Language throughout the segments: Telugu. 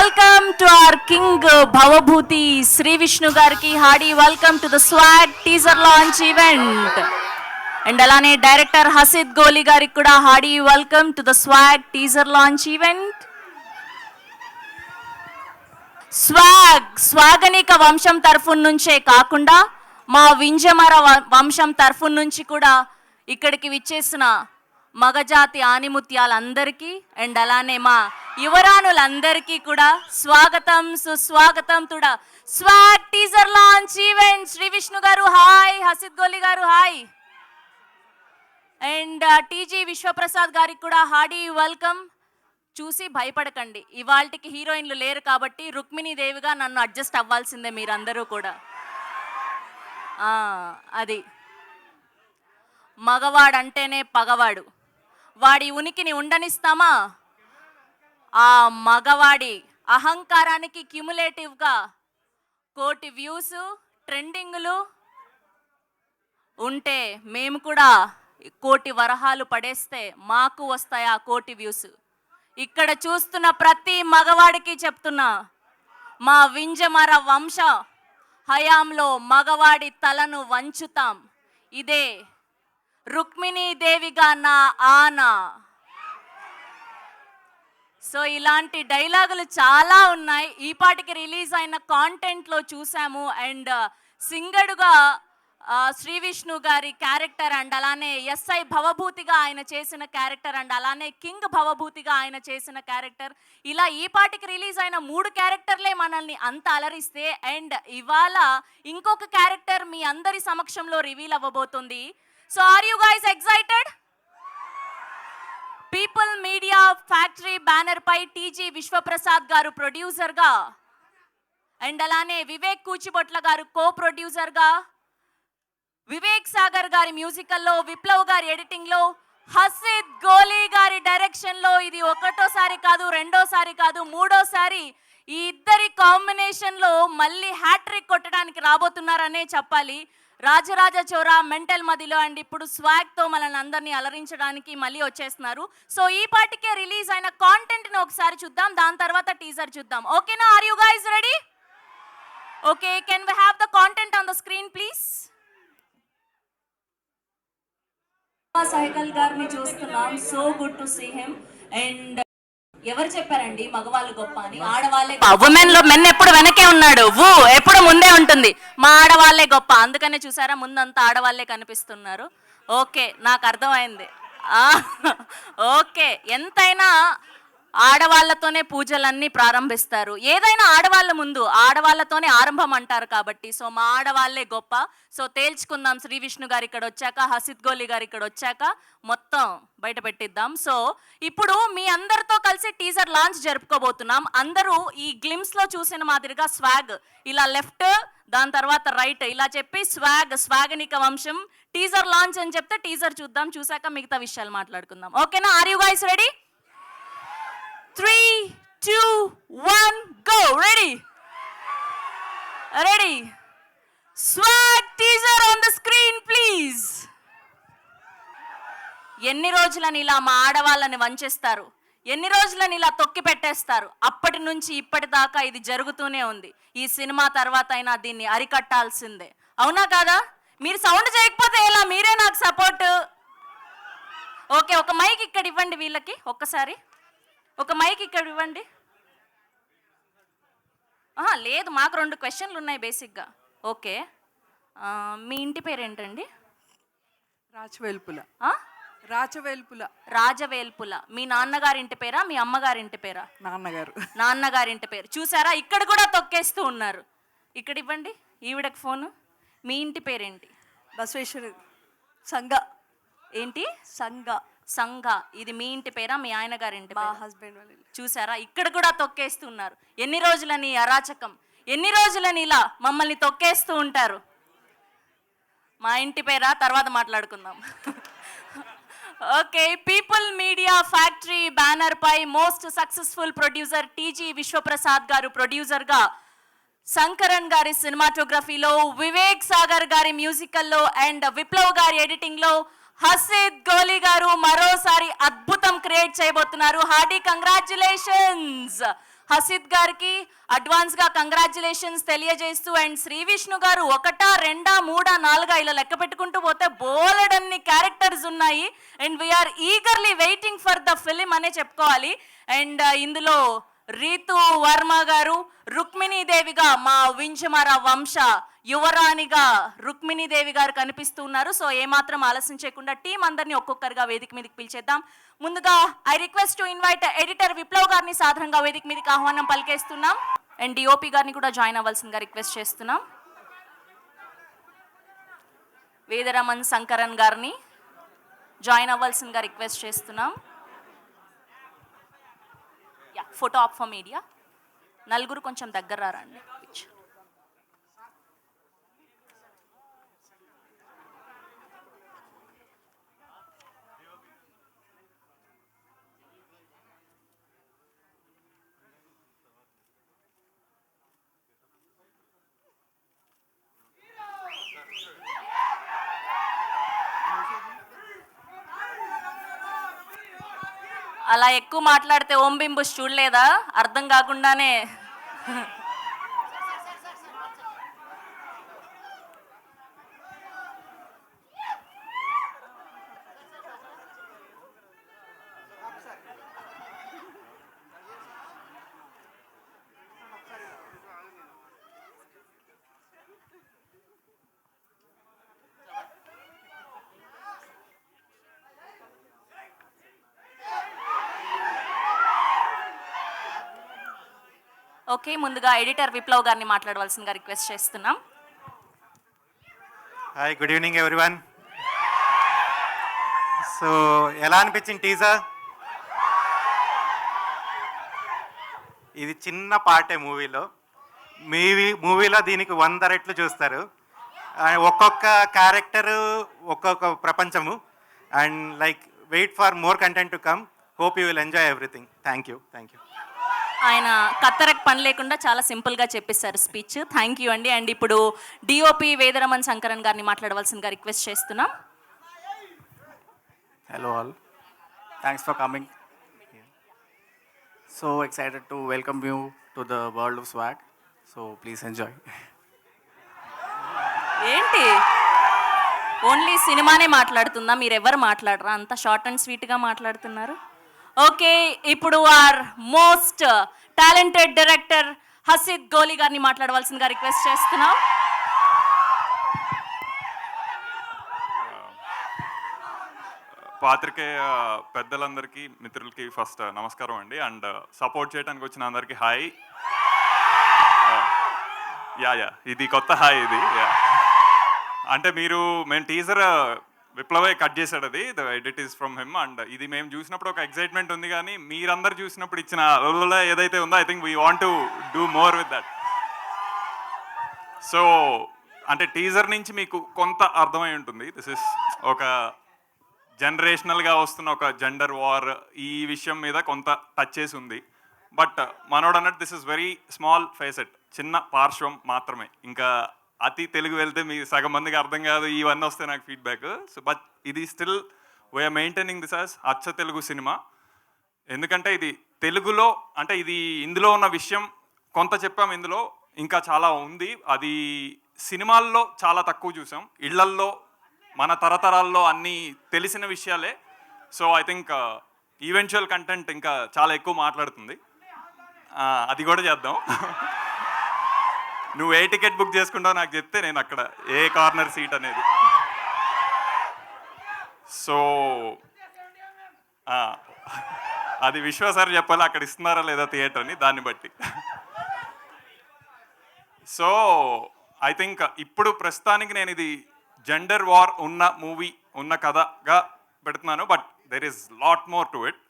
Welcome to our king Bhavabhuti Shri Vishnu గారికి hearty welcome to the Swag teaser launch event. And అలానే డైరెక్టర్ హసిద్ గోలి గారికి కూడా hearty welcome to the Swag teaser launch event. స్వాగనిక వంశం తరఫు నుంచే కాకుండా మా వింజమర వంశం తరఫు నుంచి కూడా ఇక్కడికి విచ్చేసిన మగజాతి ఆనిముత్యాలందరికీ అండ్ అలానే మా యువరాణులందరికీ కూడా స్వాగతం సుస్వాగతం తుడా swag teaser launch event. Shri Vishnu గారు హాయ్, హసిద్ గోలి గారు హాయ్, అండ్ టీజీ విశ్వప్రసాద్ గారికి కూడా హార్డీ వెల్కమ్. చూసి భయపడకండి, ఇవాళకి హీరోయిన్లు లేరు కాబట్టి రుక్మిణీ దేవిగా నన్ను అడ్జస్ట్ అవ్వాల్సిందే మీరందరూ కూడా. అది మగవాడంటేనే పగవాడు, వాడి ఉనికిని ఉండనిస్తామా? ఆ మగవాడి అహంకారానికి క్యుములేటివ్గా 1,000,000 వ్యూస్ ట్రెండింగ్లు ఉంటే మేము కూడా 1,000,000 వరహాలు పడేస్తే మాకు వస్తాయి ఆ 1,000,000 వ్యూస్. ఇక్కడ చూస్తున్న ప్రతి మగవాడికి చెప్తున్నా, మా వింజమర వంశ హయాంలో మగవాడి తలను వంచుతాం, ఇదే రుక్మిణీ దేవిగా నా ఆనా. సో ఇలాంటి డైలాగులు చాలా ఉన్నాయి, ఈ పాటికి రిలీజ్ అయిన కాంటెంట్లో చూసాము. అండ్ సింగడుగా శ్రీ విష్ణు గారి క్యారెక్టర్ అండ్ అలానే ఎస్ఐ భవభూతిగా ఆయన చేసిన క్యారెక్టర్ అండ్ అలానే కింగ్ భవభూతిగా ఆయన చేసిన క్యారెక్టర్, ఇలా ఈ పాటికి రిలీజ్ అయిన 3 క్యారెక్టర్లే మనల్ని అంత అలరిస్తే అండ్ ఇవాళ ఇంకొక క్యారెక్టర్ మీ అందరి సమక్షంలో రివీల్ అవ్వబోతుంది. So are you guys excited? People Media Factory banner పై టీజీ విశ్వప్రసాద్ గారు ప్రొడ్యూసర్గా అండ్ అలానే వివేక్ కూచిబొట్ల గారు కో ప్రొడ్యూసర్గా, వివేక్ సాగర్ గారి మ్యూజికల్లో, విప్లవ్ గారి ఎడిటింగ్లో, హసిద్ గోలి గారి డైరెక్షన్లో ఇది ఒకటోసారి కాదు, రెండోసారి కాదు, మూడోసారి ఈ ఇద్దరి కాంబినేషన్లో మళ్ళీ హ్యాట్రిక్ కొట్టడానికి రాబోతున్నారనే చెప్పాలి. రాజరాజ చోరా, మెంటల్ మదిలో అండ్ ఇప్పుడు స్వాగ్తో మనల్ని అందరినీ అలరించడానికి మళ్ళీ వచ్చేస్తున్నారు. సో ఈ పాటికే రిలీజ్ అయిన కాంటెంట్ని ఒకసారి చూద్దాం, దాని తర్వాత టీజర్ చూద్దాం. ఓకేనా? Are you guys ready? Okay, can we have the content on the screen please? సైకల్ గారిని చూస్తున్నాం, so good to see him. And ఎవరు చెప్పారండి మగవాళ్ళు గొప్ప అని? ఆడవాళ్ళే. ఉమెన్ లో మెన్ ఎప్పుడు వెనకే ఉన్నాడు, ఎప్పుడు ముందే ఉంటుంది, మా ఆడవాళ్లే గొప్ప. అందుకనే చూసారా ముందంతా ఆడవాళ్లే కనిపిస్తున్నారు. ఓకే, నాకు అర్థమైంది. ఓకే, ఎంతైనా ఆడవాళ్లతోనే పూజలన్నీ ప్రారంభిస్తారు, ఏదైనా ఆడవాళ్ళ ముందు ఆడవాళ్లతోనే ఆరంభం అంటారు కాబట్టి సో మా ఆడవాళ్లే గొప్ప. సో తేల్చుకుందాం, శ్రీ విష్ణు గారు ఇక్కడ వచ్చాక, హసిద్ గోలి గారు ఇక్కడ వచ్చాక మొత్తం బయట పెట్టిద్దాం. సో ఇప్పుడు మీ అందరితో కలిసి టీజర్ లాంచ్ జరుపుకోబోతున్నాం. అందరూ ఈ గ్లిమ్స్లో చూసిన మాదిరిగా స్వాగ్ ఇలా లెఫ్ట్, దాని తర్వాత రైట్ ఇలా చెప్పి స్వాగనిక వంశం టీజర్ లాంచ్ అని చెప్తే టీజర్ చూద్దాం, చూసాక మిగతా విషయాలు మాట్లాడుకుందాం. ఓకేనా? Are you guys ready? 3, 2, 1 go. Ready? Swag teaser on the screen please. ఎన్ని రోజులని ఇలా మా ఆడవాళ్ళని వంచేస్తారు, ఎన్ని రోజులని ఇలా తొక్కి పెట్టేస్తారు? అప్పటి నుంచి ఇప్పటిదాకా ఇది జరుగుతూనే ఉంది. ఈ సినిమా తర్వాత అయినా దీన్ని అరికట్టాల్సిందే, అవునా కాదా? మీరు సౌండ్ చేయకపోతే ఎలా? మీరే నాకు సపోర్ట్. ఓకే, ఒక మైక్ ఇక్కడ ఇవ్వండి వీళ్ళకి, ఒక్కసారి ఒక మైక్ ఇక్కడ ఇవ్వండి. లేదు, మాకు 2 క్వశ్చన్లు ఉన్నాయి బేసిక్గా. ఓకే, మీ ఇంటి పేరు ఏంటండి? రాజవేల్పుల. మీ నాన్నగారి ఇంటి పేరా, మీ అమ్మగారి ఇంటి పేరా? నాన్నగారి ఇంటి పేరు. చూసారా, ఇక్కడ కూడా తొక్కేస్తూ ఉన్నారు. ఇక్కడ ఇవ్వండి ఈవిడకి ఫోను. మీ ఇంటి పేరేంటి? బసవేశ్వరి సంఘ. ఏంటి? సంఘ. ఇది మీ ఇంటి పేరా, మీ ఆయన గారి ఇంటి పేరా? మా హస్బెండ్ వాళ్ళు. చూసారా, ఇక్కడ కూడా తొక్కేస్తున్నారు. ఎన్ని రోజులని అరాచకం, ఎన్ని రోజులని ఇలా మమ్మల్ని తొక్కేస్తూ ఉంటారు? మా ఇంటి పేరా తర్వాత మాట్లాడుకుందాం. Okay, People Media Factory banner పై most successful producer TG Vishwaprasad గారు ప్రొడ్యూసర్గా, శంకరన్ గారి సినిమాటోగ్రఫీలో, వివేక్ సాగర్ గారి మ్యూజికల్లో అండ్ విప్లవ్ గారి ఎడిటింగ్లో హసిద్ గోలి గారు మరోసారి అద్భుతం క్రియేట్ చేయబోతున్నారు. Hearty congratulations. హసిద్ గారికి అడ్వాన్స్గా కంగ్రాచులేషన్స్ తెలియజేస్తూ, అండ్ శ్రీ విష్ణు గారు 1, 2, 3, 4 ఇలా లెక్క పెట్టుకుంటూ పోతే బోలెడన్ని క్యారెక్టర్స్ ఉన్నాయి. And we are eagerly waiting for the film అనే చెప్పుకోవాలి. అండ్ ఇందులో రీతు వర్మ గారు రుక్మిణీదేవిగా, మా వింజమర వంశ యువరాణిగా రుక్మిణీదేవి గారు కనిపిస్తున్నారు. సో ఏమాత్రం ఆలస్యం చేయకుండా టీం అందరినీ ఒక్కొక్కరిగా వేదిక మీదకి పిలిచేద్దాం. ముందుగా I request to invite editor Viplav గారిని సాధారణంగా వేదిక మీదకి ఆహ్వానం పలికేస్తున్నాం. అండ్ డిఓపి గారిని కూడా జాయిన్ అవ్వాల్సిందిగా రిక్వెస్ట్ చేస్తున్నాం. వేదరమన్ శంకరన్ గారిని జాయిన్ అవ్వాల్సిందిగా రిక్వెస్ట్ చేస్తున్నాం. Photo op for media. నలుగురు కొంచెం దగ్గర రండి. అలా ఎక్కువ మాట్లాడితే ఓం బింబుస్ చూడలేదా? అర్థం కాకుండానే ఓకే. ముందుగా ఎడిటర్ విప్లవ్ గారిని మాట్లాడవలసిందిగా రిక్వెస్ట్ చేస్తున్నాం. Hi, good evening everyone. So ఎలా అనిపించింది టీజర్? ఇది చిన్న పార్టే మూవీలో. మూవీలో దీనికి 100 రెట్లు చూస్తారు. ఒక్కొక్క క్యారెక్టరు ఒక్కొక్క ప్రపంచము. And like weight for more content to come. Hope you will enjoy everything. Thank you. ఆయన కత్తరకు పని లేకుండా చాలా సింపుల్గా చెప్పేశారు స్పీచ్. థ్యాంక్ యూ అండి. అండ్ ఇప్పుడు డిఓపి వేదరమన్ శంకరన్ గారిని మాట్లాడవలసిందిగా రిక్వెస్ట్ చేస్తున్నాం. Hello all. Thanks for coming. So excited to welcome you to the world of swag. So please enjoy. ఏంటి ఓన్లీ సినిమానే మాట్లాడుతుందా? మీరెవరు మాట్లాడరా? అంత షార్ట్ అండ్ స్వీట్గా మాట్లాడుతున్నారు. ఓకే, ఇప్పుడు our most talented director Hasith Goli గారిని మాట్లాడవలసిందిగా రిక్వెస్ట్ చేస్తున్నాం. పాత్రికేయ పెద్దలందరికీ, మిత్రులకి ఫస్ట్ నమస్కారం అండి. అండ్ సపోర్ట్ చేయడానికి వచ్చిన అందరికీ హాయ్. ఇది కొత్త హాయ్ ఇది. అంటే మేము టీజర్ విప్లవే కట్ చేశాడు, అది the edit is from him. And ఇది మేము చూసినప్పుడు ఒక ఎక్సైట్మెంట్ ఉంది, కానీ మీరందరూ చూసినప్పుడు ఇచ్చిన ఏదైతే ఉందో I think we want to do more with that. So అంటే టీజర్ నుంచి మీకు కొంత అర్థమై ఉంటుంది. దిస్ ఇస్ ఒక జనరేషనల్గా వస్తున్న ఒక జెండర్ వార్, ఈ విషయం మీద కొంత టచ్ చేసి ఉంది. బట్ మనోడు అన్నట్టు this is very small facet, చిన్న పార్శ్వం మాత్రమే. ఇంకా అతి తెలుగు వెళ్తే మీ సగం మందికి అర్థం కాదు, ఇవన్నీ వస్తే నాకు ఫీడ్బ్యాక్. సో బట్ ఇది still we are maintaining this as అచ్చ తెలుగు సినిమా. ఎందుకంటే ఇది తెలుగులో, అంటే ఇది ఇందులో ఉన్న విషయం కొంత చెప్పాం, ఇందులో ఇంకా చాలా ఉంది. అది సినిమాల్లో చాలా తక్కువ చూసాం, ఇళ్లల్లో మన తరతరాల్లో అన్నీ తెలిసిన విషయాలే. So I think eventual content ఇంకా చాలా ఎక్కువ మాట్లాడుతుంది. అది కూడా చేద్దాం. నువ్వు ఏ టికెట్ బుక్ చేసుకుంటావు నాకు చెప్తే నేను అక్కడ ఏ కార్నర్ సీట్ అనేది. సో అది విశ్వాసారు చెప్పాలి, అక్కడ ఇస్తున్నారా లేదా థియేటర్ అని, దాన్ని బట్టి. సో ఐ థింక్ ఇప్పుడు ప్రస్తుతానికి నేను ఇది జెండర్ వార్ ఉన్న మూవీ, ఉన్న కథగా పెడుతున్నాను. But there is lot more to it.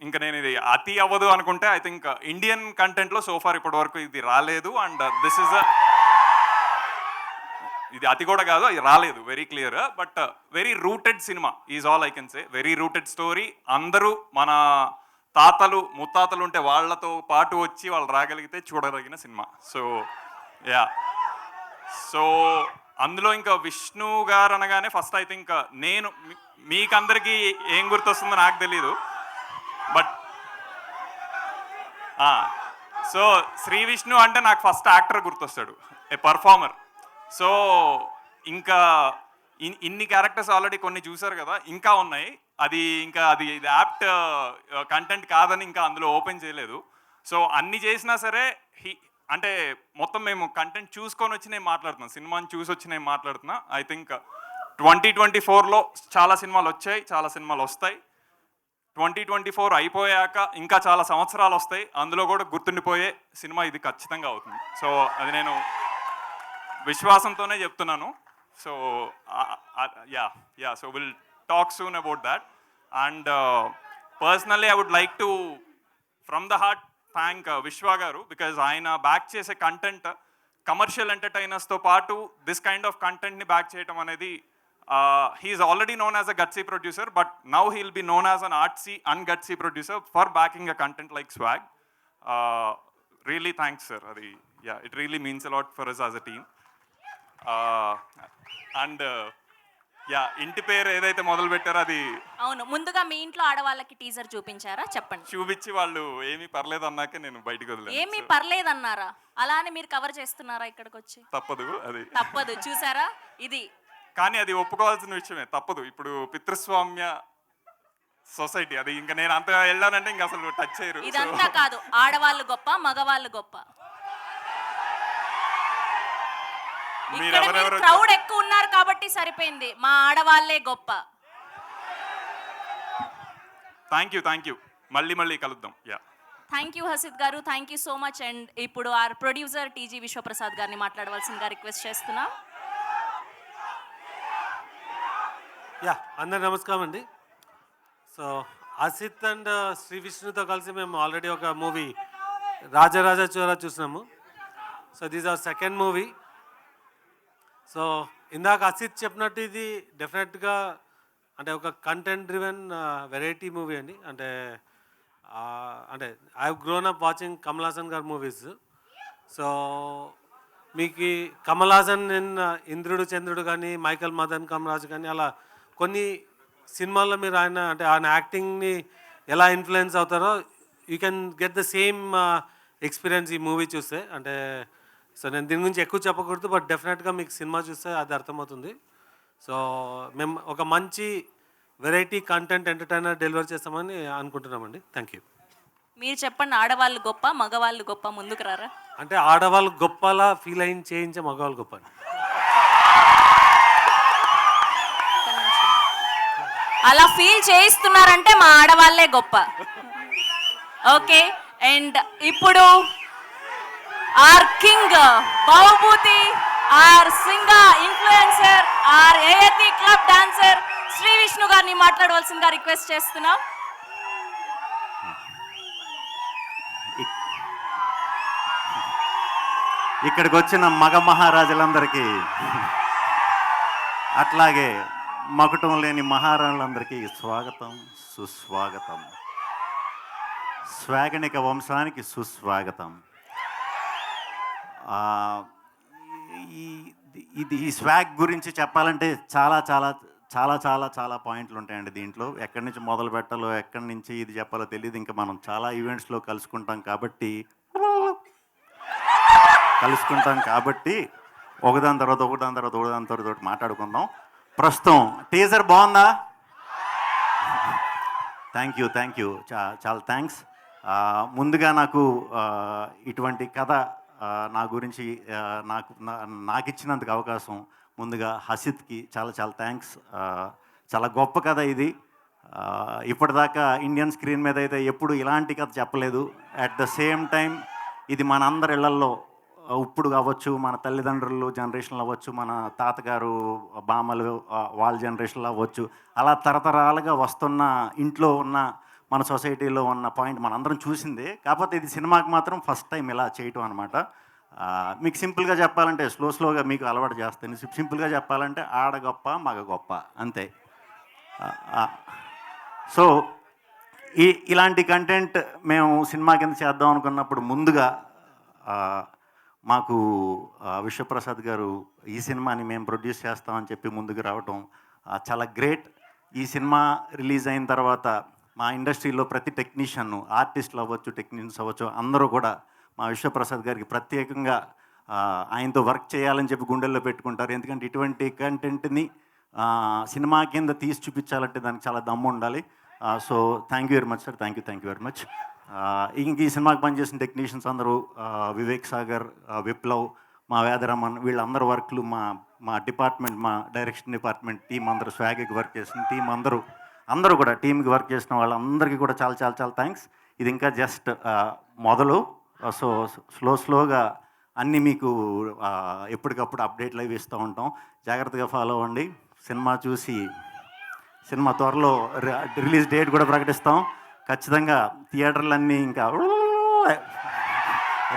ఇంకా నేను ఇది అతి అవ్వదు అనుకుంటే ఐ థింక్ ఇండియన్ కంటెంట్లో సోఫార్ ఇప్పటి వరకు ఇది రాలేదు. అండ్ దిస్ ఇస్ ఇది అతి కూడా కాదు, అది రాలేదు, very clear. But very rooted cinema is all I can say. Very rooted story. అందరూ మన తాతలు ముత్తాతలు ఉంటే వాళ్ళతో పాటు వచ్చి వాళ్ళు రాగలిగితే చూడదగిన సినిమా. సో సో అందులో ఇంకా విష్ణు గారు అనగానే ఫస్ట్ ఐ థింక్ నేను మీకందరికీ ఏం గుర్తొస్తుందో నాకు తెలీదు, బట్ సో శ్రీ విష్ణు అంటే నాకు ఫస్ట్ యాక్టర్ గుర్తొస్తాడు, ఏ పర్ఫార్మర్. సో ఇంకా ఇన్ని క్యారెక్టర్స్ ఆల్రెడీ కొన్ని చూసారు కదా, ఇంకా ఉన్నాయి. అది యాప్ట్ కంటెంట్ కాదని ఇంకా అందులో ఓపెన్ చేయలేదు. సో అన్ని చేసినా సరే అంటే మొత్తం మేము కంటెంట్ చూసుకొని వచ్చి నేను మాట్లాడుతున్నాను, సినిమాని చూసి వచ్చి నేను మాట్లాడుతున్నా. ఐ థింక్ 2024లో చాలా సినిమాలు వచ్చాయి, చాలా సినిమాలు వస్తాయి. 2024 అయిపోయాక ఇంకా చాలా సంవత్సరాలు వస్తాయి, అందులో కూడా గుర్తుండిపోయే సినిమా ఇది ఖచ్చితంగా అవుతుంది. సో అది నేను విశ్వాసంతోనే చెప్తున్నాను. So so will talk soon about that. And personally I would like to from the heart thank Vishwa గారు, బికాజ్ ఆయన బ్యాక్ చేసే కంటెంట్ కమర్షియల్ ఎంటర్టైనర్స్తో పాటు దిస్ కైండ్ ఆఫ్ కంటెంట్ని బ్యాక్ చేయడం అనేది, he's already known as a gutsy producer, but now he'll be known as an artsy and gutsy producer for backing a content like Swag. Really thanks sir. అది it really means a lot for us as a team. And ఇంటి పేరు ఏదైతే మొదలు పెట్టారో అది అవును, ముందుగా మీ ఇంట్లో ఆడవాళ్ళకి టీజర్ చూపించారా? చెప్పండి. చూపించి వాళ్ళు ఏమీ పర్లేదు అన్నాకే నేను బయటకు వదిలేను. ఏమీ పర్లేదన్నారా? అలా అని మీరు కవర్ చేస్తున్నారా ఇక్కడికి వచ్చి? తప్పదు, అది తప్పదు. చూసారా ఇది? కానీ అది ఒప్పుకోవాల్సిన విషయమే, తప్పదు. ఇప్పుడు పితృస్వామ్య సొసైటీ, అది ఇంకా నేను అంత వెళ్ళానంటే ఇంకా అసలు టచ్ చేయరు. ఇదంతా కాదు, ఆడవాళ్ళు గొప్ప, మగవాళ్ళు గొప్ప. ఇక్కడ క్రౌడ్ ఎక్కువ ఉన్నారు కాబట్టి సరిపోయింది, మా ఆడవాళ్లే గొప్ప. Thank you. మళ్ళీ కలుద్దాం. థ్యాంక్ యూ హసిత్ గారు, thank you so much. And ఇప్పుడు ఆర్ ప్రొడ్యూసర్ టీజీ విశ్వప్రసాద్ గారిని మాట్లాడవలసిందిగా రిక్వెస్ట్ చేస్తున్నా. అందరు నమస్కారం అండి. సో అసిత్ అండ్ శ్రీ విష్ణుతో కలిసి మేము ఆల్రెడీ ఒక మూవీ రాజరాజ చోరా చూసినాము. So this our second movie. So ఇందాక అసిత్ చెప్పినట్టు ఇది డెఫినెట్గా అంటే ఒక కంటెంట్ డ్రివెన్ వెరైటీ మూవీ అండి. అంటే I have grown up watching Kamal Haasan గారి మూవీస్. సో మీకు కమల్ హాసన్ ఇంద్రుడు చంద్రుడు కానీ, మైకల్ మదన్ కమరాజ్ కానీ, అలా కొన్ని సినిమాల్లో మీరు ఆయన యాక్టింగ్ని ఎలా ఇన్ఫ్లుయెన్స్ అవుతారో you can get the same experience ఈ మూవీ చూస్తే. అంటే సో నేను దీని గురించి ఎక్కువ చెప్పకూడదు, బట్ డెఫినెట్గా మీకు సినిమా చూస్తే అది అర్థమవుతుంది. సో మేము ఒక మంచి వెరైటీ కంటెంట్ ఎంటర్టైనర్ డెలివర్ చేస్తామని అనుకుంటున్నామండి. Thank you. మీరు చెప్పండి, ఆడవాళ్ళు గొప్ప, మగవాళ్ళు గొప్ప? ముందుకు రారా. అంటే ఆడవాళ్ళు గొప్పలా ఫీల్ అయ్యి చేయించే మగవాళ్ళు గొప్ప. అలా ఫీల్ చేయిస్తున్నారంటే మా ఆడవాళ్లే గొప్ప. ఓకే. అండ్ ఇప్పుడు our king Bahubhuti, our singer, influencer, our eighties club dancer Shri Vishnu గారిని మాట్లాడవలసిందిగా రిక్వెస్ట్ చేస్తున్నాం. ఇక్కడికి వచ్చిన మగ మహారాజులందరికీ, అట్లాగే మకుటం లేని మహారాణులందరికీ స్వాగతం, సుస్వాగతం. స్వాగనిక వంశానికి సుస్వాగతం. ఈ స్వాగ్ గురించి చెప్పాలంటే చాలా చాలా చాలా చాలా చాలా పాయింట్లు ఉంటాయండి దీంట్లో. ఎక్కడి నుంచి మొదలు పెట్టాలో, ఎక్కడి నుంచి ఇది చెప్పాలో తెలియదు. ఇంకా మనం చాలా ఈవెంట్స్లో కలుసుకుంటాం కాబట్టి ఒకదాని తర్వాత మాట్లాడుకుందాం. ప్రస్తుతం టీజర్ బాగుందా? Thank you. చాలా థ్యాంక్స్. ముందుగా నాకు ఇటువంటి కథ నా గురించి నాకు ఇచ్చినందుకు అవకాశం ముందుగా హసిత్కి చాలా చాలా థ్యాంక్స్. చాలా గొప్ప కథ ఇది. ఇప్పటిదాకా ఇండియన్ స్క్రీన్ మీద అయితే ఎప్పుడు ఇలాంటి కథ చెప్పలేదు. అట్ ద సేమ్ టైం ఇది మన అందరి ఇళ్లల్లో ఇప్పుడు అవ్వచ్చు, మన తల్లిదండ్రులు జనరేషన్లో అవ్వచ్చు, మన తాతగారు బామ్మలు వాళ్ళ జనరేషన్లో అవ్వచ్చు, అలా తరతరాలుగా వస్తున్న ఇంట్లో ఉన్న మన సొసైటీలో ఉన్న పాయింట్ మనందరం చూసిందే. కాకపోతే ఇది సినిమాకి మాత్రం ఫస్ట్ టైం ఇలా చేయటం అనమాట. మీకు సింపుల్గా చెప్పాలంటే స్లోగా మీకు అలవాటు చేస్తాను. సింపుల్గా చెప్పాలంటే ఆడ గొప్ప, మగ గొప్ప, అంతే. సో ఇలాంటి కంటెంట్ మేము సినిమా కింద చేద్దాం అనుకున్నప్పుడు ముందుగా మాకు విశ్వప్రసాద్ గారు ఈ సినిమాని మేము ప్రొడ్యూస్ చేస్తామని చెప్పి ముందుకు రావటం చాలా గ్రేట్. ఈ సినిమా రిలీజ్ అయిన తర్వాత మా ఇండస్ట్రీలో ప్రతి టెక్నీషియన్, ఆర్టిస్టులు అవ్వచ్చు, టెక్నీషియన్స్ అవ్వచ్చు, అందరూ కూడా మా విశ్వప్రసాద్ గారికి ప్రత్యేకంగా ఆయనతో వర్క్ చేయాలని చెప్పి గుండెల్లో పెట్టుకుంటారు. ఎందుకంటే ఇటువంటి కంటెంట్ని సినిమా కింద తీసి చూపించాలంటే దానికి చాలా దమ్ము ఉండాలి. So thank you very much sir, thank you very much. ఇంక ఈ సినిమాకి పనిచేసిన టెక్నీషియన్స్ అందరూ వివేక్ సాగర్, విప్లవ్, మా వేదరమన్, వీళ్ళందరూ వర్క్లు మా డిపార్ట్మెంట్, మా డైరెక్షన్ డిపార్ట్మెంట్ టీం అందరూ, స్వాగ్కి వర్క్ చేసిన టీం అందరూ కూడా టీంకి వర్క్ చేసిన వాళ్ళందరికీ కూడా చాలా చాలా చాలా థ్యాంక్స్. ఇది ఇంకా జస్ట్ మొదలు. సో స్లోగా అన్నీ మీకు ఎప్పటికప్పుడు అప్డేట్లు అవి ఇస్తూ ఉంటాం. జాగ్రత్తగా ఫాలో అవ్వండి. సినిమా చూసి సినిమా త్వరలో రిలీజ్ డేట్ కూడా ప్రకటిస్తాం. ఖచ్చితంగా థియేటర్లన్నీ ఇంకా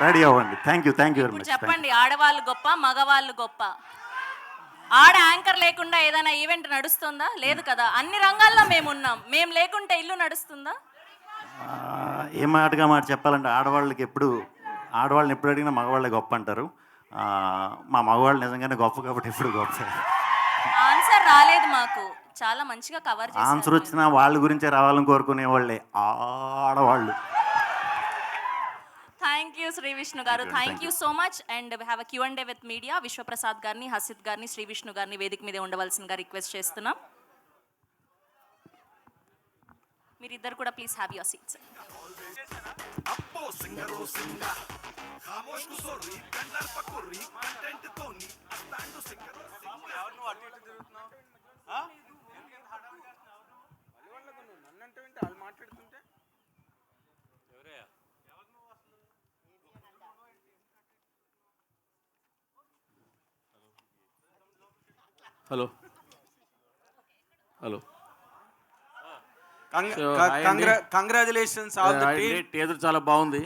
రెడీ అవ్వండి. థ్యాంక్ యూ వెరీ ఇప్పుడు మచ్. చెప్పండి, ఆడవాళ్ళు గొప్ప మగవాళ్ళు గొప్ప? ఆడ యాంకర్ లేకుండా ఏదైనా ఈవెంట్ నడుస్తుందా? లేదు కదా. అన్ని రంగాల్లో మేము ఉన్నాం. మేము లేకుంటే ఇల్లు నడుస్తుందా? ఏ మాటగా మాట చెప్పాలంటే ఆడవాళ్ళని ఎప్పుడు అడిగినా మగవాళ్ళే గొప్ప అంటారు. మా మగవాళ్ళు నిజంగానే గొప్ప కాబట్టి ఎప్పుడు గొప్ప. ఆన్సర్ రాలేదు మాకు. చాలా మంచిగా కవర్ చేశారు. ఆన్సర్ వచ్చినా వాళ్ళ గురించే రావాలని కోరుకునే వాళ్ళే ఆడవాళ్ళు. థ్యాంక్ యూ శ్రీ విష్ణు గారు, thank you so much. And we have a Q&A with media. Vishwaprasad గారిని, హసిత్ గారిని, శ్రీ విష్ణు గారిని వేదిక మీదే ఉండవలసిందిగా రిక్వెస్ట్ చేస్తున్నాం. మీరిద్దరు కూడా please have your seats. Hello congratulations all the team. Teaser చాలా బాగుంది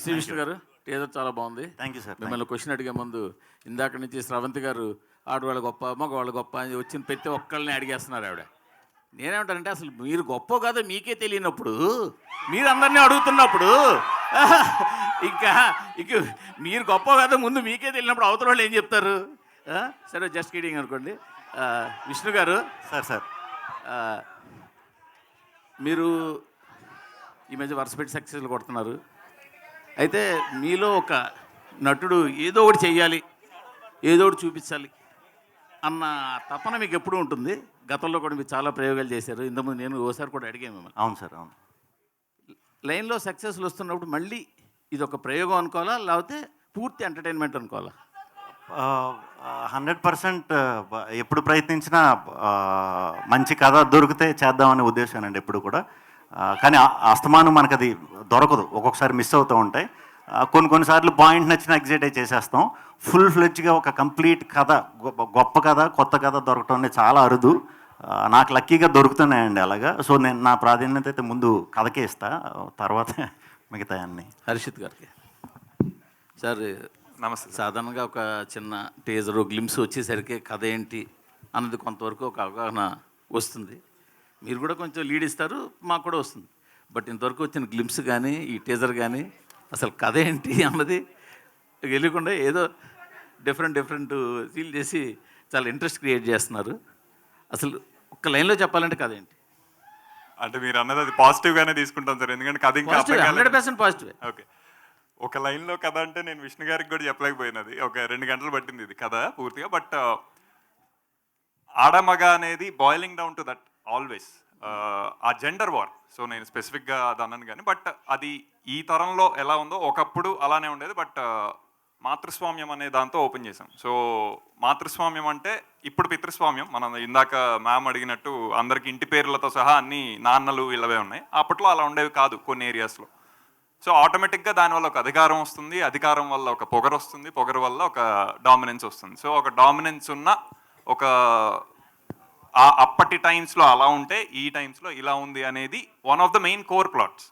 శ్రీ విష్ణు గారు, టీజర్ చాలా బాగుంది. Thank you sir. మిమ్మల్ని క్వశ్చన్ అడిగే ముందు ఇందాక నుంచి స్రవంతి గారు ఆడవాళ్ళ గొప్ప మగవాళ్ళ గొప్ప అని వచ్చిన ప్రతి ఒక్కళ్ళని అడిగేస్తున్నారు ఆవిడ. నేనేమంటానంటే అసలు మీరు గొప్ప కాదో మీకే తెలియనప్పుడు మీరు అందరినీ అడుగుతున్నప్పుడు ఇంకా మీరు గొప్ప కాదో ముందు మీకే తెలియనప్పుడు అవతల వాళ్ళు ఏం చెప్తారు? సరే జస్ట్ కిడింగ్ అనుకోండి. విష్ణు గారు సార్ మీరు ఈ మధ్య వరుసపెట్టి సక్సెస్లు కొడుతున్నారు. అయితే మీలో ఒక నటుడు ఏదో ఒకటి చెయ్యాలి, ఏదో ఒకటి చూపించాలి అన్న తపన మీకు ఎప్పుడు ఉంటుంది? గతంలో కూడా మీరు చాలా ప్రయోగాలు చేశారు. ఇంతకుముందు నేను ఓసారి కూడా అడిగాను మిమ్మల్ని. అవును సార్, అవును. లైన్లో సక్సెస్లు వస్తున్నప్పుడు మళ్ళీ ఇది ఒక ప్రయోగం అనుకోవాలా, లేకపోతే పూర్తి ఎంటర్టైన్మెంట్ అనుకోవాలా? 100% ఎప్పుడు ప్రయత్నించినా మంచి కథ దొరికితే చేద్దామనే ఉద్దేశానండి ఎప్పుడు కూడా. కానీ అస్తమానం మనకు అది దొరకదు, ఒక్కొక్కసారి మిస్ అవుతూ ఉంటాయి. కొన్నిసార్లు పాయింట్ నచ్చిన ఎగ్జైట్ అయి చేసేస్తాం. ఫుల్ ఫ్లెడ్జ్గా ఒక కంప్లీట్ కథ, గొప్ప కథ, కొత్త కథ దొరకటం అనేది చాలా అరుదు. నాకు లక్కీగా దొరుకుతున్నాయండి అలాగా. సో నేను నా ప్రాధాన్యత అయితే ముందు కథకే ఇస్తా, తర్వాత మిగతా అన్నీ. హర్షిత్ గారికి సార్ నమస్తే. సాధారణంగా ఒక చిన్న టీజరు గ్లిమ్స్ వచ్చేసరికి కథ ఏంటి అన్నది కొంతవరకు ఒక అవగాహన వస్తుంది. మీరు కూడా కొంచెం లీడ్ ఇస్తారు, మాకు కూడా వస్తుంది. బట్ ఇంతవరకు వచ్చిన గ్లిమ్స్ కానీ ఈ టీజర్ కానీ అసలు కథ ఏంటి అన్నది తెలియకుండా ఏదో డిఫరెంట్ ఫీల్ చేసి చాలా ఇంట్రెస్ట్ క్రియేట్ చేస్తున్నారు. అసలు ఒక్క లైన్లో చెప్పాలంటే కథ ఏంటి? అంటే మీరు అన్నది అది పాజిటివ్గానే తీసుకుంటాం సార్, ఎందుకంటే కథ ఇంకా 100% పాజిటివ్. ఓకే, ఒక లైన్లో కథ అంటే నేను విష్ణు గారికి కూడా చెప్పలేకపోయినది. ఒక 2 గంటలు పట్టింది ఇది కథ పూర్తిగా. బట్ ఆడమగ అనేది boiling down to that always ఆ జెండర్ వార్. సో నేను స్పెసిఫిక్గా అది అన్నాను కానీ, బట్ అది ఈ తరంలో ఎలా ఉందో ఒకప్పుడు అలానే ఉండేది. బట్ మాతృస్వామ్యం అనే దాంతో ఓపెన్ చేసాం. సో మాతృస్వామ్యం అంటే ఇప్పుడు పితృస్వామ్యం. మనం ఇందాక మ్యామ్ అడిగినట్టు అందరికి ఇంటి పేర్లతో సహా అన్ని నాన్నలు వీళ్ళవే ఉన్నాయి. అప్పట్లో అలా ఉండేవి కాదు కొన్ని ఏరియాస్లో. సో ఆటోమేటిక్గా దానివల్ల ఒక అధికారం వస్తుంది, అధికారం వల్ల ఒక పొగరు వస్తుంది, పొగరు వల్ల ఒక డామినెన్స్ వస్తుంది. సో ఒక డామినెన్స్ ఉన్న ఒక అప్పటి టైమ్స్లో అలా ఉంటే ఈ టైమ్స్లో ఇలా ఉంది అనేది one of the main core plots.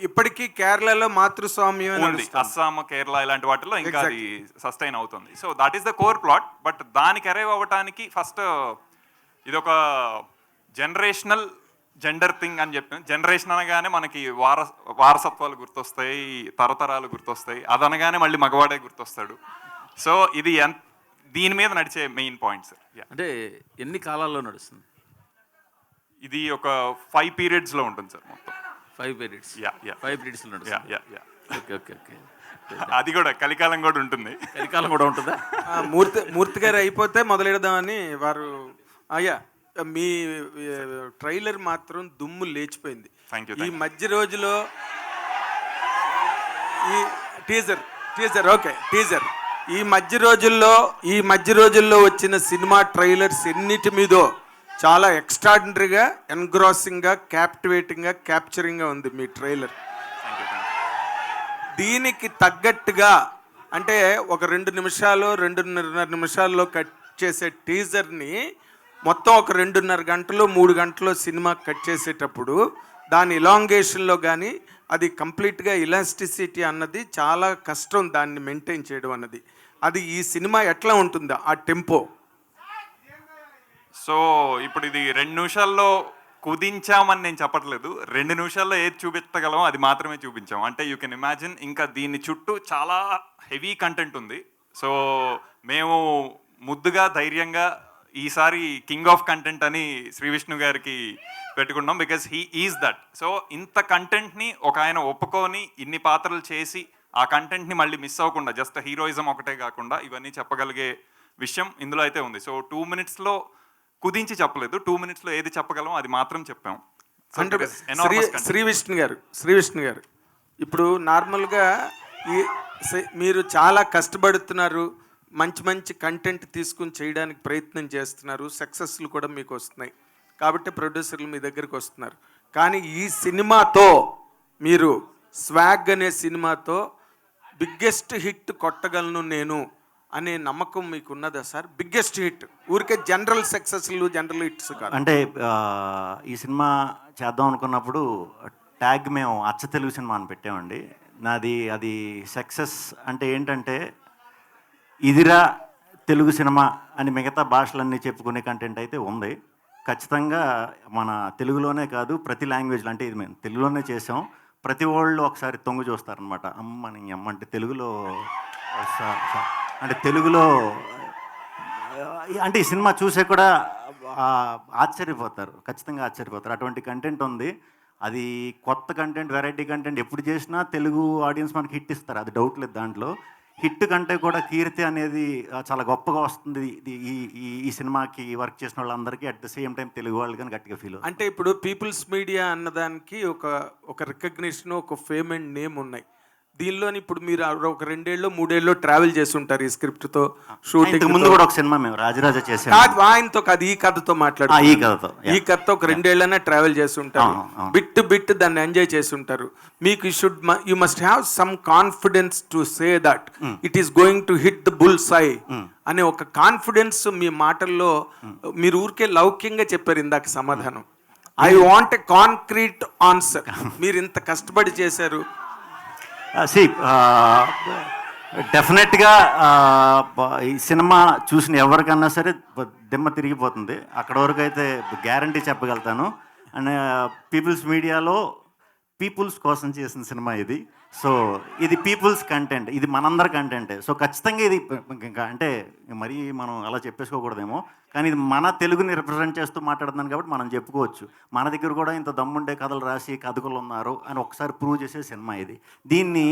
ఇప్పటికీ కేరళలో మాతృస్వామ్యం ఉంది, అస్సాం, కేరళ ఇలాంటి వాటిలో ఇంకా అది సస్టైన్ అవుతుంది. So that is the core plot. But దానికి అరైవ్ అవ్వటానికి ఫస్ట్ ఇదొక జనరేషనల్ జెండర్ థింగ్ అని చెప్పాను. జనరేషన్ అనగానే మనకి వారసత్వాలు గుర్తొస్తాయి, తరతరాలు గుర్తొస్తాయి. అదనగానే మళ్ళీ మగవాడే గుర్తొస్తాడు. సో ఇది దీని మీద నడిచే మెయిన్ పాయింట్స్. అంటే ఎన్ని కాలాల్లో నడుస్తుంది? ఇది ఒక 5 పీరియడ్స్లో ఉంటుంది సార్ మొత్తం. 5 పీరియడ్స్. యా యా 5 పీరియడ్స్లో ఉంటుంది. Yeah yeah yeah okay okay okay. అది కూడా కలికాలం కూడా ఉంటుంది. కలికాలం కూడా ఉంటుందా? మూర్తి గారు అయిపోతే మొదలెడదామని వారు. అయ్యా, మీ ట్రైలర్ మాత్రం దుమ్ము లేచిపోయింది. Thank you, ఈ thank you. మధ్య రోజులో ఈ టీజర్ ఓకే టీజర్ ఈ మధ్య రోజుల్లో వచ్చిన సినిమా ట్రైలర్స్ ఎన్నిటి మీదో చాలా ఎక్స్ట్రాడినరీగా, ఎన్గ్రాసింగ్గా, క్యాప్టివేటింగ్గా, క్యాప్చరింగ్గా ఉంది మీ ట్రైలర్. దీనికి తగ్గట్టుగా అంటే ఒక 2.5 నిమిషాల్లో కట్ చేసే టీజర్ని మొత్తం ఒక 2.5 గంటలు 3 గంటలు సినిమా కట్ చేసేటప్పుడు దాని ఇలాంగేషన్లో కానీ అది కంప్లీట్గా ఇలాస్టిసిటీ అన్నది చాలా కష్టం, దాన్ని మెయింటైన్ చేయడం అన్నది. అది ఈ సినిమా ఎట్లా ఉంటుందో ఆ టెంపో. సో ఇప్పుడు ఇది 2 నిమిషాల్లో కుదించామని నేను చెప్పట్లేదు. 2 నిమిషాల్లో ఏది చూపించగలం అది మాత్రమే చూపించాం. అంటే యూ కెన్ ఇమాజిన్ ఇంకా దీని చుట్టూ చాలా హెవీ కంటెంట్ ఉంది. సో మేము ముద్దుగా ధైర్యంగా ఈసారి కింగ్ ఆఫ్ కంటెంట్ అని శ్రీ విష్ణు గారికి పెట్టుకున్నాం. Because he is that. So ఇంత కంటెంట్ని ఒక ఆయన ఒప్పుకొని ఇన్ని పాత్రలు చేసి ఆ కంటెంట్ని మళ్ళీ మిస్ అవ్వకుండా జస్ట్ హీరోయిజం ఒకటే కాకుండా ఇవన్నీ చెప్పగలిగే విషయం ఇందులో అయితే ఉంది. సో 2 మినిట్స్లో కుదించి చెప్పలేదు. 2 మినిట్స్లో ఏది చెప్పగలం అది మాత్రం చెప్పాం. అంటే శ్రీ విష్ణు గారు ఇప్పుడు నార్మల్గా మీరు చాలా కష్టపడుతున్నారు, మంచి కంటెంట్ తీసుకుని చేయడానికి ప్రయత్నం చేస్తున్నారు, సక్సెస్లు కూడా మీకు వస్తున్నాయి కాబట్టి ప్రొడ్యూసర్లు మీ దగ్గరికి వస్తున్నారు. కానీ ఈ సినిమాతో మీరు స్వాగ్ అనే సినిమాతో బిగ్గెస్ట్ హిట్ కొట్టగలను నేను అనే నమ్మకం మీకు ఉన్నదా సార్? బిగ్గెస్ట్ హిట్, ఊరికే జనరల్ సక్సెస్లు జనరల్ హిట్స్ కాదు. అంటే ఈ సినిమా చేద్దాం అనుకున్నప్పుడు ట్యాగ్ మేము అచ్చ తెలుగు సినిమా అని పెట్టామండి. అది సక్సెస్ అంటే ఏంటంటే ఇదిరా తెలుగు సినిమా అని మిగతా భాషలన్నీ చెప్పుకునే కంటెంట్ అయితే ఉంది. ఖచ్చితంగా మన తెలుగులోనే కాదు ప్రతి లాంగ్వేజ్లో, అంటే ఇది మేము తెలుగులోనే చేసాం. ప్రతి వాళ్ళు ఒకసారి తొంగు చూస్తారనమాట. అమ్మ అంటే తెలుగులో అంటే ఈ సినిమా చూసే కూడా ఆశ్చర్యపోతారు, ఖచ్చితంగా ఆశ్చర్యపోతారు. అటువంటి కంటెంట్ ఉంది. అది కొత్త కంటెంట్, వెరైటీ కంటెంట్ ఎప్పుడు చేసినా తెలుగు ఆడియన్స్ మనకి హిట్ ఇస్తారు, అది డౌట్ లేదు దాంట్లో. హిట్ కంటే కూడా కీర్తి అనేది చాలా గొప్పగా వస్తుంది ఈ సినిమాకి వర్క్ చేసిన వాళ్ళందరికీ. At the same time Telugu వాళ్ళు కానీ గట్టిగా ఫీల్ అవుతుంది. అంటే ఇప్పుడు పీపుల్స్ మీడియా అన్నదానికి ఒక రికగ్నిషన్, ఒక ఫేమ్ అండ్ నేమ్ ఉన్నాయి. దీనిలోని ఇప్పుడు మీరు ఒక 2 ఏళ్ళు 3 ఏళ్ళు ట్రావెల్ చేసి ఉంటారు ఈ స్క్రిప్ట్ తో. షూటింగ్ ముందు కూడా ఒక సినిమా మేము రాజరాజ చేసాం. ఆయనతో కాదు, ఈ కథతో మాట్లాడు. ఈ కథతో ఒక 2 ఏళ్ళైనా ట్రావెల్ చేసి ఉంటారు, బిట్ దాన్ని ఎంజాయ్ చేసి ఉంటారు. మీకు you must have some confidence to say that it is going to hit the bullseye అనే ఒక కాన్ఫిడెన్స్ మీ మాటల్లో. మీరు ఊరికే లౌక్యంగా చెప్పారు ఇందాక సమాధానం. I want a concrete answer. మీరు ఇంత కష్టపడి చేశారు. డెఫినెట్గా ఈ సినిమా చూసిన ఎవరికన్నా సరే దిమ్మ తిరిగిపోతుంది. అక్కడ వరకు అయితే గ్యారంటీ చెప్పగలుగుతాను. అండ్ పీపుల్స్ మీడియాలో పీపుల్స్ కోసం చేసిన సినిమా ఇది. సో ఇది పీపుల్స్ కంటెంట్, ఇది మనందరి కంటెంటే. సో ఖచ్చితంగా ఇది ఇంకా అంటే మరీ మనం అలా చెప్పేసుకోకూడదేమో, కానీ ఇది మన తెలుగుని రిప్రజెంట్ చేస్తూ మాట్లాడుతున్నాను కాబట్టి మనం చెప్పుకోవచ్చు. మన దగ్గర కూడా ఇంత దమ్ముండే కథలు రాసి కథకులు ఉన్నారు అని ఒకసారి ప్రూవ్ చేసే సినిమా ఇది. దీన్ని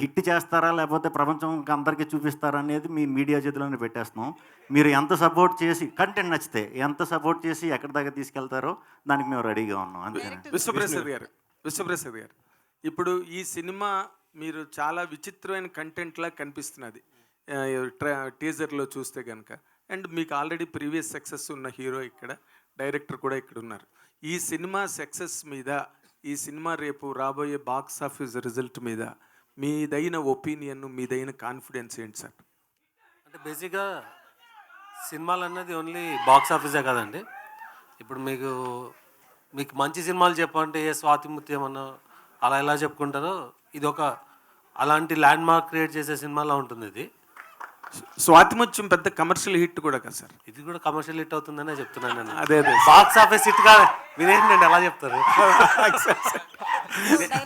హిట్ చేస్తారా లేకపోతే ప్రపంచంకి అందరికీ చూపిస్తారా అనేది మీ మీడియా చేతిలోనే పెట్టేస్తున్నాం. మీరు ఎంత సపోర్ట్ చేసి, కంటెంట్ నచ్చితే ఎంత సపోర్ట్ చేసి ఎక్కడి దాకా తీసుకెళ్తారో దానికి మేము రెడీగా ఉన్నాం. అంతే. విశ్వప్రసాద్ గారు ఇప్పుడు ఈ సినిమా మీరు చాలా విచిత్రమైన కంటెంట్లా కనిపిస్తున్నది టీజర్లో చూస్తే కనుక. అండ్ మీకు ఆల్రెడీ ప్రీవియస్ సక్సెస్ ఉన్న హీరో ఇక్కడ, డైరెక్టర్ కూడా ఇక్కడ ఉన్నారు. ఈ సినిమా సక్సెస్ మీద, ఈ సినిమా రేపు రాబోయే బాక్స్ ఆఫీస్ రిజల్ట్ మీద మీదైన ఒపీనియన్, మీదైన కాన్ఫిడెన్స్ ఏంటి సార్? అంటే బేసిక్గా సినిమాలు అన్నది ఓన్లీ బాక్స్ ఆఫీసే కాదండి. ఇప్పుడు మీకు మంచి సినిమాలు చెప్పంటే ఏ స్వాతిముత్యం అన్న అలా ఎలా చెప్పుకుంటారో, ఇది ఒక అలాంటి ల్యాండ్ మార్క్ క్రియేట్ చేసే సినిమాలా ఉంటుంది ఇది. స్వాతిముత్యం పెద్ద కమర్షియల్ హిట్ కూడా కదా సార్? ఇది కూడా కమర్షియల్ హిట్ అవుతుందనే చెప్తున్నాను నేను. అదే బాక్స్ ఆఫీస్ హిట్ కాదు, మీరేంటండి అలా చెప్తారు?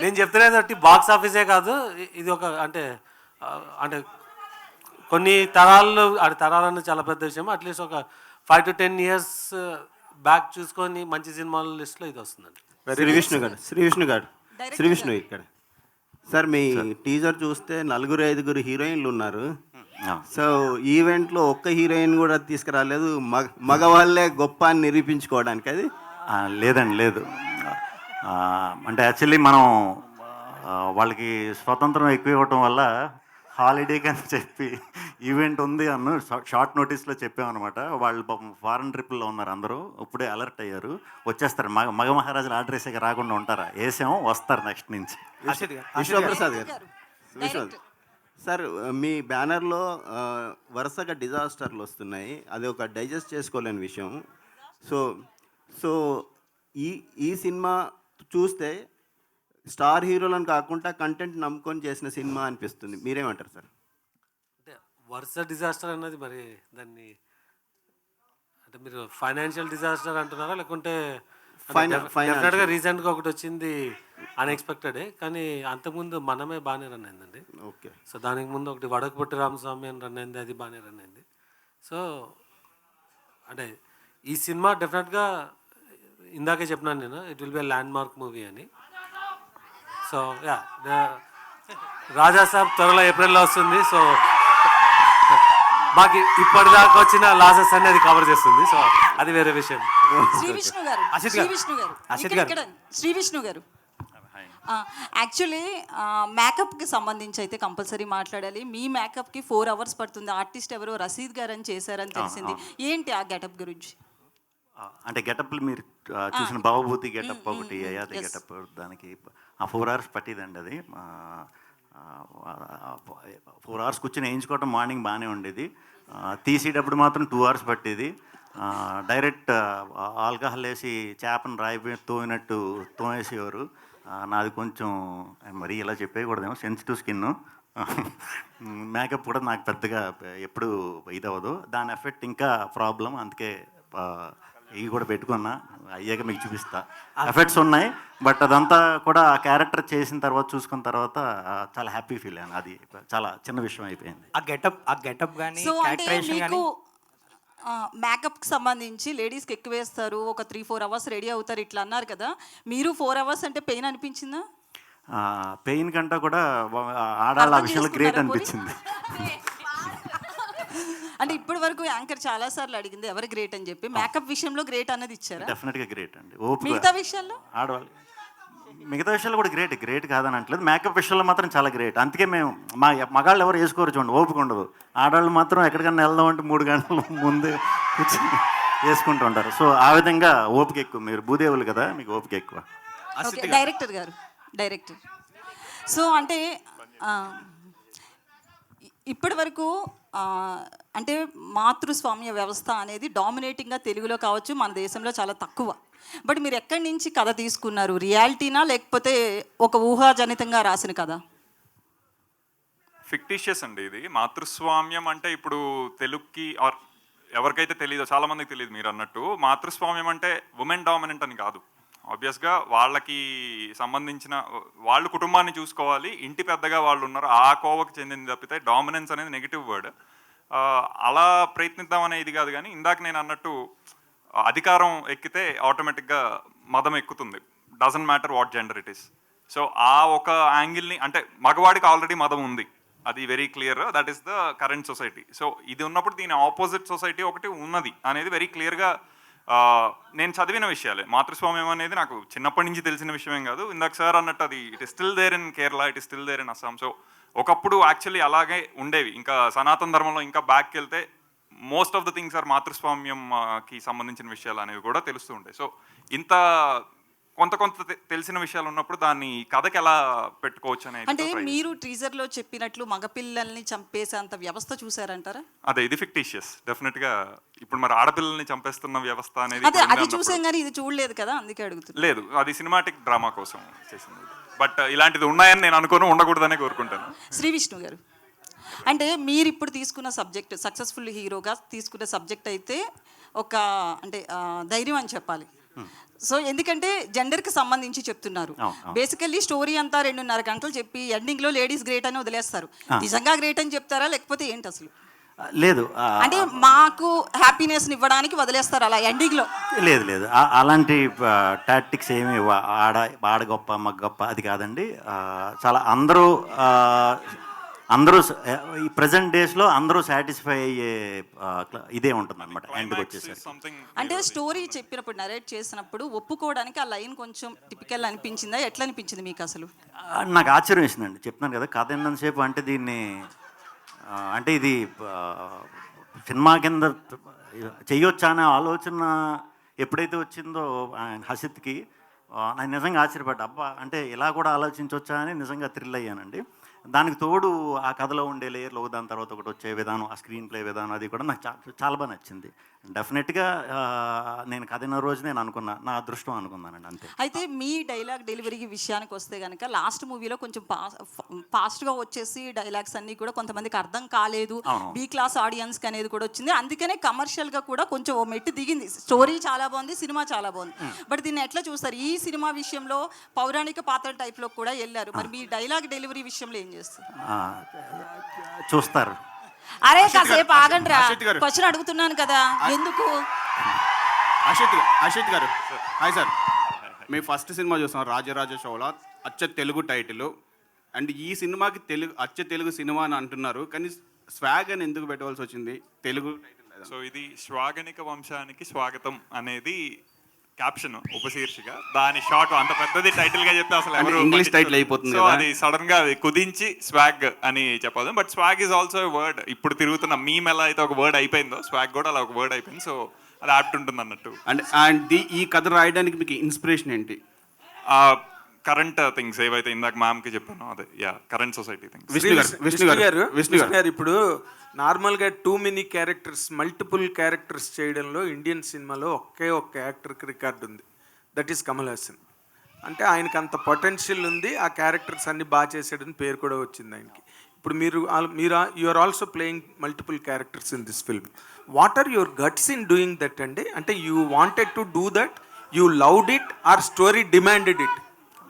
నేను చెప్తున్నది బాక్స్ ఆఫీసే కాదు, ఇది ఒక అంటే కొన్ని తరాలు, తరాలన్న చాలా పెద్ద విషయం. అట్లీస్ట్ ఒక 5 to 10 years బ్యాక్ చూసుకొని మంచి సినిమాల లిస్ట్లో ఇది వస్తుందండి. శ్రీ విష్ణు ఇక్కడ సార్ మీ టీజర్ చూస్తే 4-5 హీరోయిన్లు ఉన్నారు. సో ఈవెంట్లో ఒక్క హీరోయిన్ కూడా తీసుకురాలేదు, మగవాళ్ళే గొప్ప అని నిరూపించుకోవడానికి. అది లేదండి, లేదు. అంటే యాక్చువల్లీ మనం వాళ్ళకి స్వతంత్రం ఎక్కువ ఇవ్వటం వల్ల హాలిడే అని చెప్పి ఈవెంట్ ఉంది అన్న షార్ట్ నోటీస్లో చెప్పామన్నమాట. వాళ్ళు పాపం ఫారెన్ ట్రిప్లో ఉన్నారు, అందరూ ఇప్పుడే అలర్ట్ అయ్యారు, వచ్చేస్తారు. మగ మహారాజులు ఆర్డర్ వేసాక రాకుండా ఉంటారా? వేసాము, వస్తారు నెక్స్ట్ నుంచి. విశ్వప్రసాద్ గారు సార్ మీ బ్యానర్లో వరుసగా డిజాస్టర్లు వస్తున్నాయి, అది ఒక డైజెస్ట్ చేసుకోలేని విషయం. సో సో ఈ సినిమా చూస్తే స్టార్ హీరోలను కాకుండా కంటెంట్ నమ్ముకొని చేసిన సినిమా అనిపిస్తుంది. మీరేమంటారు సార్? అంటే వరుస డిజాస్టర్ అన్నది మరి దాన్ని అంటే మీరు ఫైనాన్షియల్ డిజాస్టర్ అంటున్నారా, లేకుంటే డెఫినెట్గా రీసెంట్గా ఒకటి వచ్చింది అన్ఎక్స్పెక్టెడే, కానీ అంతకుముందు మనమే బాగానే రన్ అయిందండి. ఓకే. సో దానికి ముందు ఒకటి వడకపొట్టి రామస్వామి అని రన్ అయింది, అది బాగానే రన్ అయింది. సో అంటే ఈ సినిమా డెఫినెట్గా ఇందాకే చెప్పినాను నేను, it will be land mark movie అని. సో యా, రాజా సాబ్ త్వరలో ఏప్రిల్లో వస్తుంది. సో మాకు ఇప్పటిదాకా వచ్చిన లాసెస్ అనేది కవర్ చేస్తుంది. సో అది వేరే విషయం. శ్రీ విష్ణు గారు యాక్చువల్లీ మేకప్కి సంబంధించి అయితే కంపల్సరీ మాట్లాడాలి. మీ మేకప్కి 4 hours పడుతుంది. ఆర్టిస్ట్ ఎవరో రసీద్ గారు అని చేశారని తెలిసింది. ఏంటి ఆ గెటప్ గురించి? అంటే గెటప్లు మీరు చూసిన భవభూతి గెటప్ ఒకటి, అయాది గెటప్, దానికి 4 hours పట్టిదండి. అది 4 hours కూర్చొని వేయించుకోవటం మార్నింగ్ బాగానే ఉండేది, తీసేటప్పుడు మాత్రం 2 hours పట్టేది. డైరెక్ట్ ఆల్కహాల్ వేసి చేపను రాయి తోయినట్టు తోమేసేవారు. నాది కొంచెం మరీ ఇలా చెప్పేయకూడదేమో, సెన్సిటివ్ స్కిన్. మేకప్ కూడా నాకు పెద్దగా ఎప్పుడు ఇదవ్వదు, దాని ఎఫెక్ట్ ఇంకా ప్రాబ్లం. అందుకే ఇవి కూడా పెట్టుకున్నా, అయ్యాక మీకు చూపిస్తా. ఎఫెక్ట్స్ ఉన్నాయి, బట్ అదంతా కూడా ఆ క్యారెక్టర్ చేసిన తర్వాత చూసుకున్న తర్వాత చాలా హ్యాపీ ఫీల్ అయ్యాను. అది చాలా చిన్న విషయం అయిపోయింది. ఆ గెటప్ కానీ సో అంటే మీకు మేకప్కి సంబంధించి లేడీస్కి ఎక్కువ వేస్తారు, ఒక 3-4 hours రెడీ అవుతారు ఇట్లా అన్నారు కదా, మీరు 4 hours అంటే పెయిన్ అనిపించిందా? పెయిన్ కంటే కూడా ఆడాళ్ళ విషయంలో గ్రేట్ అనిపించింది. అంటే ఇప్పటి వరకు యాంకర్ చాలా సార్లు అడిగింది ఎవరు గ్రేట్ అని చెప్పి, మేకప్ విషయంలో గ్రేట్ అన్నది ఇచ్చారా? డెఫినెట్గా గ్రేట్ అండి. మిగతా విషయాల్లో ఆడవాళ్ళు మిగతా విషయాలు కూడా గ్రేట్ కాదని అంటలేదు, మేకప్ విషయంలో మాత్రం చాలా గ్రేట్. అందుకే మేము మగాళ్ళు ఎవరు వేసుకోరు చూడండి, ఓపిక ఉండదు. ఆడవాళ్ళు మాత్రం ఎక్కడికన్నా వెళ్దాం అంటే 3 గంటల ముందు కూర్చొని వేసుకుంటూ ఉంటారు. సో ఆ విధంగా ఓపిక ఎక్కువ. మీరు భూదేవులు కదా, మీకు ఓపిక ఎక్కువ. డైరెక్టర్ సో అంటే ఇప్పటి వరకు అంటే మాతృస్వామ్య వ్యవస్థ అనేది డామినేటింగ్గా తెలుగులో కావచ్చు, మన దేశంలో చాలా తక్కువ. బట్ మీరు ఎక్కడి నుంచి కథ తీసుకున్నారు? రియాలిటీనా లేకపోతే ఒక ఊహాజనితంగా రాసిన కథ? ఫిక్టిషియస్ అండి ఇది. మాతృస్వామ్యం అంటే ఇప్పుడు తెలుగుకి ఆర్ ఎవరికైతే తెలియదో, చాలా మందికి తెలియదు మీరు అన్నట్టు, మాతృస్వామ్యం అంటే ఉమెన్ డామినెంట్ అని కాదు. ఆబ్వియస్గా వాళ్ళకి సంబంధించిన వాళ్ళు కుటుంబాన్ని చూసుకోవాలి, ఇంటి పెద్దగా వాళ్ళు ఉన్నారు, ఆ కోవకు చెందింది తప్పితే డామినెన్స్ అనేది నెగిటివ్ వర్డ్. అలా ప్రయత్నిద్దాం అనేది కాదు. కానీ ఇందాక నేను అన్నట్టు అధికారం ఎక్కితే ఆటోమేటిక్గా మదం ఎక్కుతుంది, doesn't matter what gender it is. So ఆ ఒక యాంగిల్ని, అంటే మగవాడికి ఆల్రెడీ మదం ఉంది, అది very clear, that is the current society. So ఇది ఉన్నప్పుడు దీని ఆపోజిట్ సొసైటీ ఒకటి ఉన్నది అనేది వెరీ క్లియర్గా నేను చదివిన విషయాలే. మాతృస్వామ్యం అనేది నాకు చిన్నప్పటి నుంచి తెలిసిన విషయమేం కాదు. ఇందాక సార్ అన్నట్టు అది it is still there in Kerala, it is still there in Assam. So ఒకప్పుడు యాక్చువల్లీ అలాగే ఉండేవి. ఇంకా సనాతన ధర్మంలో ఇంకా బ్యాక్కి వెళ్తే most of the things are మాతృస్వామ్యంకి సంబంధించిన విషయాలు అనేవి కూడా తెలుస్తూ ఉంటాయి. సో ఇంత కొంత తెలిసిన విషయాలు ఉన్నప్పుడు దాన్ని కథకి ఎలా పెట్టుకోవచ్చు అనేది. అంటే మీరు టీజర్లో చెప్పినట్లు మగపిల్లల్ని చంపేసేంత వ్యవస్థ చూసారంటారా? అదే, ఇది ఫిక్టిషియస్ డెఫినెట్గా. ఇప్పుడు మరి ఆడపిల్లల్ని చంపేస్తున్న వ్యవస్థ అనేది అది చూసాం కానీ ఇది చూడలేదు కదా, అందుకే అడుగుతుంది. లేదు, అది సినిమాటిక్ డ్రామా కోసం చేసింది. బట్ ఇలాంటిది ఉన్నాయని నేను అనుకోను, ఉండకూడదనే కోరుకుంటాను. శ్రీ విష్ణు గారు, అంటే మీరు ఇప్పుడు తీసుకున్న సబ్జెక్ట్, సక్సెస్ఫుల్ హీరోగా తీసుకున్న సబ్జెక్ట్ అయితే ఒక అంటే ధైర్యం అని చెప్పాలి. సో ఎందుకంటే జెండర్కి సంబంధించి చెప్తున్నారు. బేసికల్లీ స్టోరీ అంతా 2.5 గంటలు చెప్పి ఎండింగ్లో లేడీస్ గ్రేట్ అని వదిలేస్తారు. నిజంగా గ్రేట్ అని చెప్తారా లేకపోతే ఏంటి అసలు? లేదు అంటే మాకు హ్యాపీనెస్ని ఇవ్వడానికి వదిలేస్తారు అలా ఎండింగ్లో. లేదు లేదు అలాంటి టాక్టిక్స్ ఏమి ఆడ గొప్ప మగ గొప్ప అది కాదండి. చాలా అందరూ ఈ ప్రజెంట్ డేస్లో అందరూ సాటిస్ఫై అయ్యే ఇదే ఉంటుంది అనమాట ఎండ్కి వచ్చేసరికి. అంటే స్టోరీ చెప్పినప్పుడు నరేట్ చేసినప్పుడు ఒప్పుకోవడానికి ఆ లైన్ కొంచెం టిపికల్ అనిపించిందా, ఎట్లా అనిపించింది మీకు అసలు? నాకు ఆశ్చర్యం వేసిందండి. చెప్తున్నాను కదా, కథ ఎంతసేపు అంటే దీన్ని అంటే ఇది సినిమా కింద చెయ్యొచ్చా అనే ఆలోచన ఎప్పుడైతే వచ్చిందో హసిత్కి, నేను నిజంగా ఆశ్చర్యపడ్డా. అబ్బా అంటే ఇలా కూడా ఆలోచించవచ్చా అని నిజంగా థ్రిల్ అయ్యానండి. దానికి తోడు ఆ కథలో ఉండే లేయర్లు దాని తర్వాత ఒకటి వచ్చే విధానం, ఆ స్క్రీన్ ప్లే విధానం, అది కూడా నాకు చాలా బాగా నచ్చింది. డెఫినెట్గా నేను కథ అయిన రోజు నేను అనుకున్నా, నా అదృష్టం అనుకున్నానండి, అంతే. అయితే మీ డైలాగ్ డెలివరీ విషయానికి వస్తే కనుక లాస్ట్ మూవీలో కొంచెం ఫాస్ట్గా వచ్చేసి డైలాగ్స్ అన్నీ కూడా కొంతమందికి అర్థం కాలేదు, బీ క్లాస్ ఆడియన్స్కి అనేది కూడా వచ్చింది. అందుకనే కమర్షియల్గా కూడా కొంచెం ఓ మెట్టు దిగింది. స్టోరీ చాలా బాగుంది, సినిమా చాలా బాగుంది. బట్ దీన్ని ఎట్లా చూస్తారు? ఈ సినిమా విషయంలో పౌరాణిక పాత్ర టైప్లో కూడా వెళ్ళారు. మరి మీ డైలాగ్ డెలివరీ విషయంలో ఏం చేస్తారు? చూస్తారు. అరే కాసేపు ఆగండిరా, క్వశ్చన్ అడుగుతున్నాను కదా, ఎందుకు? అషిత్ గారు హాయ్ సార్. మీ ఫస్ట్ సినిమా చూసాం రాజరాజ చోళ, అచ్చ తెలుగు టైటిల్. అండ్ ఈ సినిమాకి అచ్చ తెలుగు సినిమా అని అంటున్నారు, కానీ స్వాగ్ అని ఎందుకు పెట్టవలసి వచ్చింది? తెలుగు టైటిల్. సో ఇది శ్వాగనిక వంశానికి స్వాగతం అనేది క్యాప్షన్, ఉపశీర్షిక. దాని షార్ట్ అంత పెద్దది టైటిల్ గా చెప్తే అసలు ఎవరు ఇంగ్లీష్ టైటిల్ అయిపోతుంది. సో అది సడన్ గా కుదించి స్వాగ్ అని చెప్పదు. But swag is also word. ఇప్పుడు తిరుగుతున్న మీమ్ ఎలా అయితే ఒక వర్డ్ అయిపోయిందో, స్వాగ్ కూడా అలా ఒక వర్డ్ అయిపోయింది. సో అది యాప్ట్ ఉంటుంది అన్నట్టు. అండ్ ఈ కథ రాయడానికి మీకు ఇన్స్పిరేషన్ ఏంటి? కరెంట్ థింగ్స్ ఏవైతే ఇందాక మ్యామ్కి చెప్పానో అదే, కరెంట్ సొసైటీ థింగ్స్. విష్ణు గారు ఇప్పుడు నార్మల్గా too many characters, multiple characters చేయడంలో ఇండియన్ సినిమాలో ఒకే ఒక్క యాక్టర్కి రికార్డు ఉంది, దట్ ఈస్ కమల్ హాసన్. అంటే ఆయనకి అంత పొటెన్షియల్ ఉంది, ఆ క్యారెక్టర్స్ అన్ని బాగా చేసాడని పేరు కూడా వచ్చింది ఆయనకి. ఇప్పుడు మీరు you are also playing multiple characters in this film. What are your guts in doing that అండి? అంటే you wanted to do that, you loved it, or story demanded it?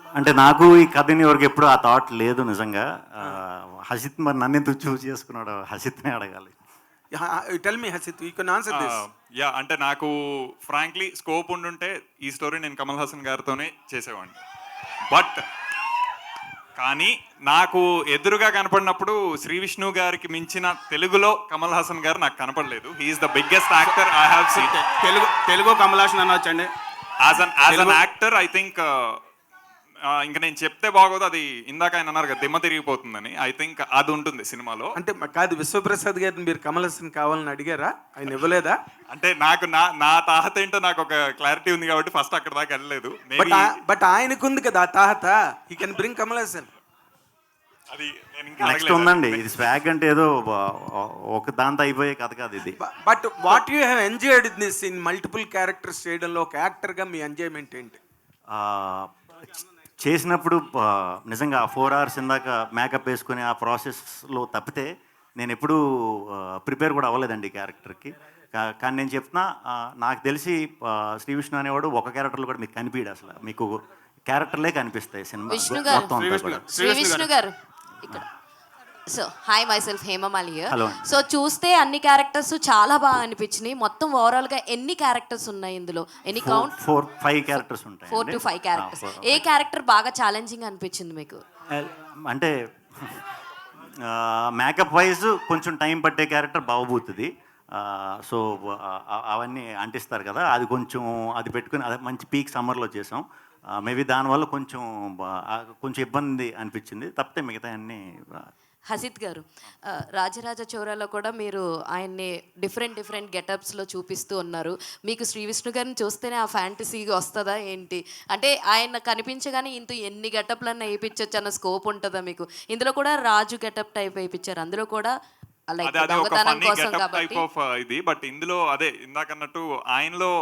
అంటే నాకు ఈ కథని వరకు ఎప్పుడు ఆ థాట్ లేదు నిజంగా. హసిత్ మరి నన్ను ఎందుకు చూస్ చేసుకున్నాడు, హసిత్నే అడగాలి. Tell me Hasith, you can answer this. అంటే నాకు ఫ్రాంక్లీ స్కోప్ ఉండుంటే ఈ స్టోరీ నేను కమల్ హాసన్ గారితోనే చేసేవాడిని. బట్ కానీ నాకు ఎదురుగా కనపడినప్పుడు శ్రీ విష్ణు గారికి మించిన తెలుగులో కమల్ హాసన్ గారు నాకు కనపడలేదు. He's the biggest actor I have seen. Telugu Kamal Haasan అనొచ్చండి. As an actor I think ఇంకా నేను చెప్తే బాగోదు, అది ఇందాక ఆయన అన్నారు కదా దిమ్మ తిరిగిపోతుందని. ఐ థింక్ అది ఉంటుంది సినిమాలో. అంటే కాదు, విశ్వప్రసాద్ గారిని మీరు కమల్ హాసన్ కావాలని అడిగారా? ఆయన ఇవ్వలేదా? అంటే నాకు నా తాహత ఏంటో నాకు ఒక క్లారిటీ ఉంది కాబట్టి ఫస్ట్ అక్కడ దాకా వెళ్ళలేదు. బట్ ఆయనకుంది కదా ఆ తాహత, he can bring Kamal Haasan. అది నెక్స్ట్ ఉందండి. ఇది స్వాగ్ అంటే ఏదో ఒక దాంతో అయిపోయే కథ కాదు ఇది. But what you have enjoyed this in multiple characters చేయడంలో ఒక యాక్టర్గా మీ ఎంజాయ్మెంట్ ఏంటి? చేసినప్పుడు నిజంగా 4 hours ఇందాక మేకప్ వేసుకుని ఆ ప్రాసెస్లో తప్పితే నేను ఎప్పుడూ ప్రిపేర్ కూడా అవ్వలేదండి ఈ క్యారెక్టర్కి. కానీ నేను చెప్తున్నా, నాకు తెలిసి శ్రీ విష్ణు అనేవాడు ఒక క్యారెక్టర్లో కూడా మీకు కనిపించడు, అసలు మీకు క్యారెక్టర్లే కనిపిస్తాయి సినిమా మొత్తం అంతా కూడా. శ్రీ విష్ణు గారు ఇక్కడ. So hi my self Hemamali. So చూస్తే అన్ని క్యారెక్టర్స్ చాలా బాగా అనిపించినాయి. మొత్తం ఓవరాల్ గా ఎన్ని క్యారెక్టర్స్ ఉన్నాయి ఇందులో? ఎన్ని కౌంట్? 4-5 క్యారెక్టర్స్ ఉంటాయి. 4 to 5 క్యారెక్టర్స్. ఏ క్యారెక్టర్ బాగా ఛాలెంజింగ్ అనిపించింది మీకు? అంటే మేకప్ వైజ్ కొంచెం టైం పట్టే క్యారెక్టర్ బాగుపోతుంది. సో అవన్నీ అంటిస్తారు కదా, అది కొంచెం అది పెట్టుకుని అదే మంచి పీక్ సమ్మర్లో చేసాం. మేబీ దానివల్ల కొంచెం ఇబ్బంది అనిపించింది, తప్పితే మిగతా అన్నీ. హసిత్ గారు, రాజరాజ చోరాలో కూడా మీరు ఆయన్ని డిఫరెంట్ గెటప్స్లో చూపిస్తూ ఉన్నారు. మీకు శ్రీ విష్ణు గారిని చూస్తేనే ఆ ఫ్యాంటసీ వస్తుందా ఏంటి? అంటే ఆయన కనిపించగానే ఎన్ని గెటప్లన్నా వేయించవచ్చు అన్న స్కోప్ ఉంటుందా మీకు? ఇందులో కూడా రాజు గెటప్ టైప్ వేయించారు, అందులో కూడా ఇది. బట్ ఇందులో అదే ఇందాకన్నట్టు ఆయనలో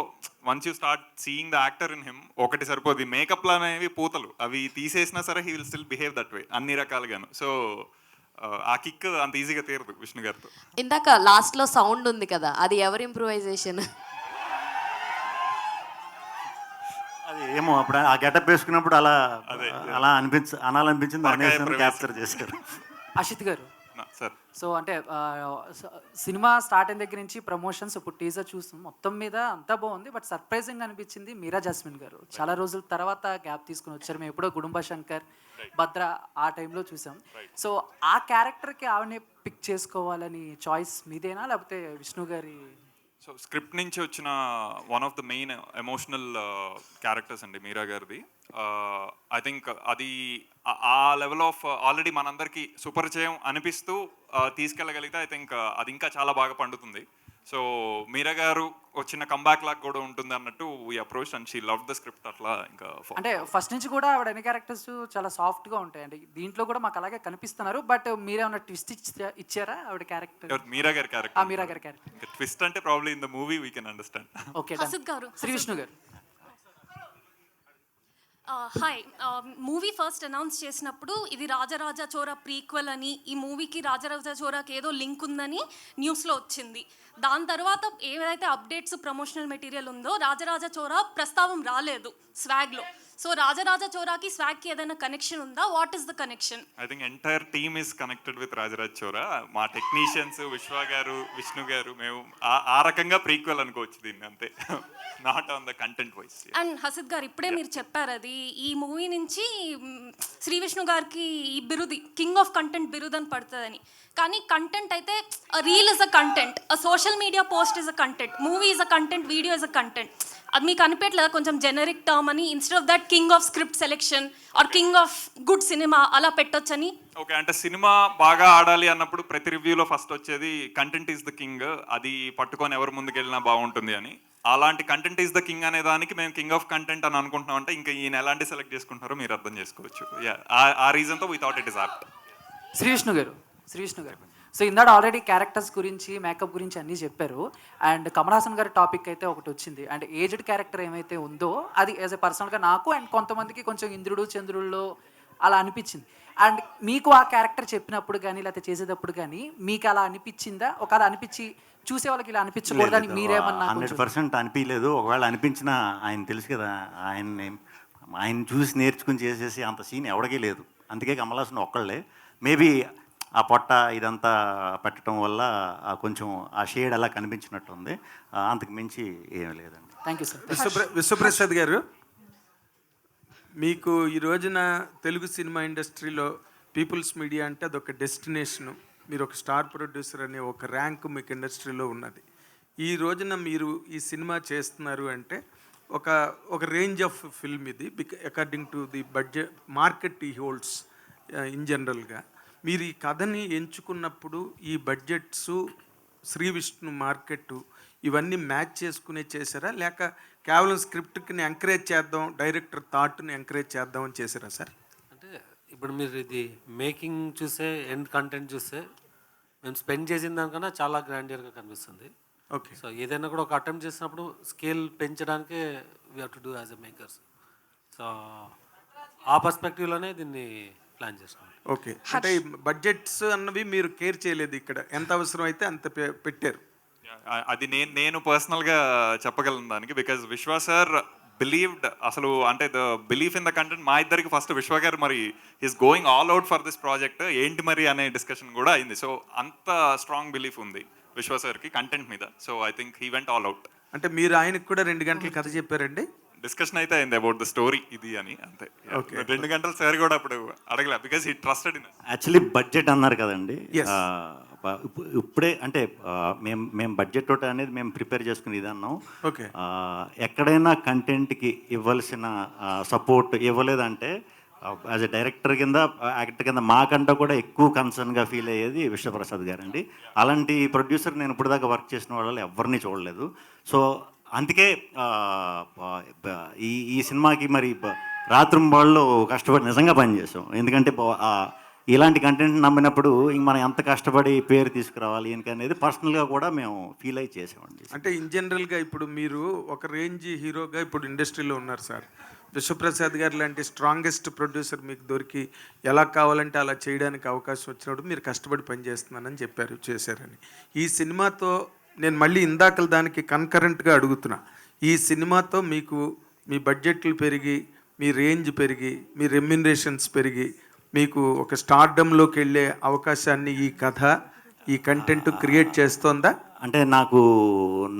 once you start seeing the actor in him ఒకటి సరిపోదు. మేకప్లు అనేవి పూతలు, అవి తీసేసినా సరే he will still behave that way అన్ని రకాలుగాను. సో ఆ కిక్ అంత ఈజీగా తీరదు విష్ణు గారితో. ఇందాక లాస్ట్ లో సౌండ్ ఉంది కదా, అది ఎవరి ఇంప్రూవైజేషన్? అది ఏమో అప్పుడు ఆ గెటప్ వేసుకున్నప్పుడు అలా అనాలనిపించింది, అనేసి క్యాప్చర్ చేశారు. అషిత్ గారు, సార్ సో అంటే సినిమా స్టార్ట్ అయిన దగ్గర నుంచి ప్రమోషన్స్ ఇప్పుడు టీజర్ చూస్తాం మొత్తం మీద అంతా బాగుంది. బట్ సర్ప్రైజింగ్ అనిపించింది మీరా జాస్మిన్ గారు. చాలా రోజుల తర్వాత గ్యాప్ తీసుకుని వచ్చారు. మేము ఎప్పుడో గుడుంబ శంకర్, భద్ర ఆ టైంలో చూసాం. సో ఆ క్యారెక్టర్కి ఆవిడని పిక్ చేసుకోవాలని చాయిస్ మీదేనా లేకపోతే విష్ణు గారి? సో స్క్రిప్ట్ నుంచి వచ్చిన one of the main emotional characters అండి మీరా గారిది. ఐ థింక్ అది ఆ లెవెల్ ఆఫ్ ఆల్రెడీ మనందరికీ సుపరిచయం అనిపిస్తూ తీసుకెళ్ళగలిగితే ఐ థింక్ అది ఇంకా చాలా బాగా పండుతుంది. సో మీరా గారు వచ్చిన కంబ్యాక్ లాగా కూడా ఉంటుంది అన్నట్టు we approach and she love the script. అట్లా ఇంకా అంటే ఫస్ట్ నుంచి కూడా ఆవిడ అన్ని క్యారెక్టర్స్ చాలా సాఫ్ట్గా ఉంటాయి. అంటే దీంట్లో కూడా మాకు అలాగే కనిపిస్తున్నారు. బట్ మీరేమన్నా ట్విస్ట్ ఇచ్చారా ఆవిడ క్యారెక్టర్? మీరా గారి క్యారెక్టర్, మీరా గారి క్యారెక్టర్ ట్విస్ట్ అంటే probably in the movie we can understand. Okay గారు, శ్రీ విష్ణు గారు. హాయ్, మూవీ ఫస్ట్ అనౌన్స్ చేసినప్పుడు ఇది రాజరాజ చోర ప్రీక్వెల్ అని, ఈ మూవీకి రాజరాజ చోరాకి ఏదో లింక్ ఉందని న్యూస్లో వచ్చింది. దాని తర్వాత ఏదైతే అప్డేట్స్ ప్రమోషనల్ మెటీరియల్ ఉందో రాజరాజ చోరా ప్రస్తావం రాలేదు స్వాగ్లో. సో రాజరాజ చోరాకి స్వాగ్కి ఏదైనా కనెక్షన్ ఉందా? What is the connection? I think entire team is connected with Rajaraj Chora. మా టెక్నీషియన్స్ విశ్వ గారు, విష్ణు గారు, మేము ఆ రకంగా ప్రీక్వెల్ అనుకోవచ్చు దీన్ని, అంతే. Not on the content wise. And Hasith గారు ఇప్పుడే మీరు చెప్పారు అది ఈ మూవీ నుంచి శ్రీ విష్ణు గారికి ఈ బిరుది కింగ్ ఆఫ్ కంటెంట్ బిరుదు అని పడుతుందని. కానీ కంటెంట్ అయితే reel is a content, social media post is a content, movie is a content, video is a content. అది మీకు అనిపించలేదా కొంచెం జెనరిక్ టర్మ్ అని? Instead of that king of script selection or king of good cinema అలా పెట్టొచ్చని? ఓకే, అంటే సినిమా బాగా ఆడాలి అన్నప్పుడు ప్రతి రివ్యూలో ఫస్ట్ వచ్చేది కంటెంట్ ఈజ్ ద కింగ్, అది పట్టుకొని ఎవరు ముందుకెళ్ళినా బాగుంటుంది అని. అలాంటి కంటెంట్ ఈజ్ ద కింగ్ అనే దానికి మేము కింగ్ ఆఫ్ కంటెంట్ అని అనుకుంటున్నాం. అంటే ఇంకా ఈయన ఎలాంటి సెలెక్ట్ చేసుకుంటున్నారో మీరు అర్థం చేసుకోవచ్చు. ఆ రీజన్తో we thought it is apt. Shri Vishnu గారు, సో ఇందాక ఆల్రెడీ క్యారెక్టర్స్ గురించి, మేకప్ గురించి అన్నీ చెప్పారు. అండ్ కమల్ హాసన్ గారి టాపిక్ అయితే ఒకటి వచ్చింది. అంటే ఏజ్డ్ క్యారెక్టర్ ఏమైతే ఉందో అది యాజ్ ఎ పర్సనల్గా నాకు అండ్ కొంతమందికి కొంచెం ఇంద్రుడు చంద్రుల్లో అలా అనిపించింది. అండ్ మీకు ఆ క్యారెక్టర్ చెప్పినప్పుడు కానీ లేకపోతే చేసేటప్పుడు కానీ మీకు అలా అనిపించిందా? ఒకవేళ అనిపించి చూసే వాళ్ళకి ఇలా అనిపించకూడదని మీరేమన్నా? 100% అనిపించలేదు. ఒకవేళ అనిపించినా ఆయన తెలుసు కదా, ఆయన చూసి నేర్చుకుని చేసేసి అంత సీన్ ఎవరికీ లేదు. అందుకే కమల్ హాసన్ ఒక్కళ్ళే. మేబీ ఆ పొట్ట ఇదంతా పెట్టడం వల్ల కొంచెం ఆ షేడ్ అలా కనిపించినట్టుంది. అంతకు మించి ఏమీ లేదండి. Thank you sir. విశ్వప్రసాద్ గారు, మీకు ఈ రోజున తెలుగు సినిమా ఇండస్ట్రీలో పీపుల్స్ మీడియా అంటే అదొక డెస్టినేషను. మీరు ఒక స్టార్ ప్రొడ్యూసర్ అనే ఒక ర్యాంకు మీకు ఇండస్ట్రీలో ఉన్నది. ఈ రోజున మీరు ఈ సినిమా చేస్తున్నారు అంటే ఒక రేంజ్ ఆఫ్ ఫిల్మ్ ఇది, according to the budget market ఈ హోల్డ్స్ ఇన్ జనరల్గా. మీరు ఈ కథని ఎంచుకున్నప్పుడు ఈ బడ్జెట్స్, శ్రీ విష్ణు మార్కెట్ ఇవన్నీ మ్యాచ్ చేసుకునే చేశారా, లేక కేవలం స్క్రిప్ట్ని ఎంకరేజ్ చేద్దాం, డైరెక్టర్ థాట్ని ఎంకరేజ్ చేద్దామని చేశారా సార్? అంటే ఇప్పుడు మీరు ఇది మేకింగ్ చూసే, ఎండ్ కంటెంట్ చూస్తే మేము స్పెండ్ చేసిన దానికన్నా చాలా గ్రాండియర్గా కనిపిస్తుంది. ఓకే, సో ఏదైనా కూడా ఒక అటెంప్ట్ చేసినప్పుడు స్కేల్ పెంచడానికే we have to do as a makers. So ఆ పర్స్పెక్టివ్లోనే దీన్ని ప్లాన్ చేస్తాం. ఓకే, అంటే బడ్జెట్స్ అన్నవి మీరు కేర్ చేయలేదు, ఇక్కడ ఎంత అవసరం అయితే అంత పెట్టారు. అది నేను పర్సనల్గా చెప్పగలను దానికి. బికాజ్ విశ్వ సార్ బిలీవ్డ్, అసలు అంటే the belief in the content మా ఇద్దరికి ఫస్ట్ విశ్వ గారు మరి is going all out for this project ఏంటి మరి అనే డిస్కషన్ కూడా అయింది. సో అంత స్ట్రాంగ్ బిలీఫ్ ఉంది విశ్వ సార్కి కంటెంట్ మీద. So I think he went all out. అంటే మీరు ఆయనకు కూడా 2 గంటలు కథ చెప్పారండి? డిస్కషన్ అయితే అయింది అబౌట్ ద స్టోరీ ఇది అని, అంతే. 2 గంటలు సార్ కూడా అప్పుడు అడగలే, because he trusted in. Actually budget అన్నారు కదండి, ఇప్పుడే అంటే మేము బడ్జెట్ తోటి అనేది మేము ప్రిపేర్ చేసుకుని ఇది అన్నాం. ఓకే, ఎక్కడైనా కంటెంట్కి ఇవ్వాల్సిన సపోర్ట్ ఇవ్వలేదంటే యాజ్ ఎ డైరెక్టర్ కింద, యాక్టర్ కింద మాకంటే కూడా ఎక్కువ కన్సర్న్గా ఫీల్ అయ్యేది విశ్వప్రసాద్ గారండి. అలాంటి ప్రొడ్యూసర్ నేను ఇప్పుడు దాకా వర్క్ చేసిన వాళ్ళు ఎవరిని చూడలేదు. సో అందుకే ఈ సినిమాకి మరి రాత్రింబాళ్ళు కష్టపడి నిజంగా పనిచేసాం. ఎందుకంటే ఇలాంటి కంటెంట్ నమ్మినప్పుడు ఇంక మనం ఎంత కష్టపడి పేరు తీసుకురావాలి అనేది పర్సనల్గా కూడా మేము ఫీల్ అయ్యి చేసామండి. అంటే ఇన్ జనరల్గా ఇప్పుడు మీరు ఒక రేంజ్ హీరోగా ఇప్పుడు ఇండస్ట్రీలో ఉన్నారు సార్. విశ్వప్రసాద్ గారు లాంటి స్ట్రాంగెస్ట్ ప్రొడ్యూసర్ మీకు దొరికి ఎలా కావాలంటే అలా చేయడానికి అవకాశం వచ్చినప్పుడు మీరు కష్టపడి పనిచేస్తున్నానని చెప్పారు, చేశారని. ఈ సినిమాతో నేను మళ్ళీ ఇందాకల దానికి కన్కరెంట్గా అడుగుతున్నా, ఈ సినిమాతో మీకు మీ బడ్జెట్లు పెరిగి, మీ రేంజ్ పెరిగి, మీ రెమ్యునరేషన్స్ పెరిగి, మీకు ఒక స్టార్డమ్లోకి వెళ్ళే అవకాశాన్ని ఈ కథ, ఈ కంటెంట్ క్రియేట్ చేస్తోందా? అంటే నాకు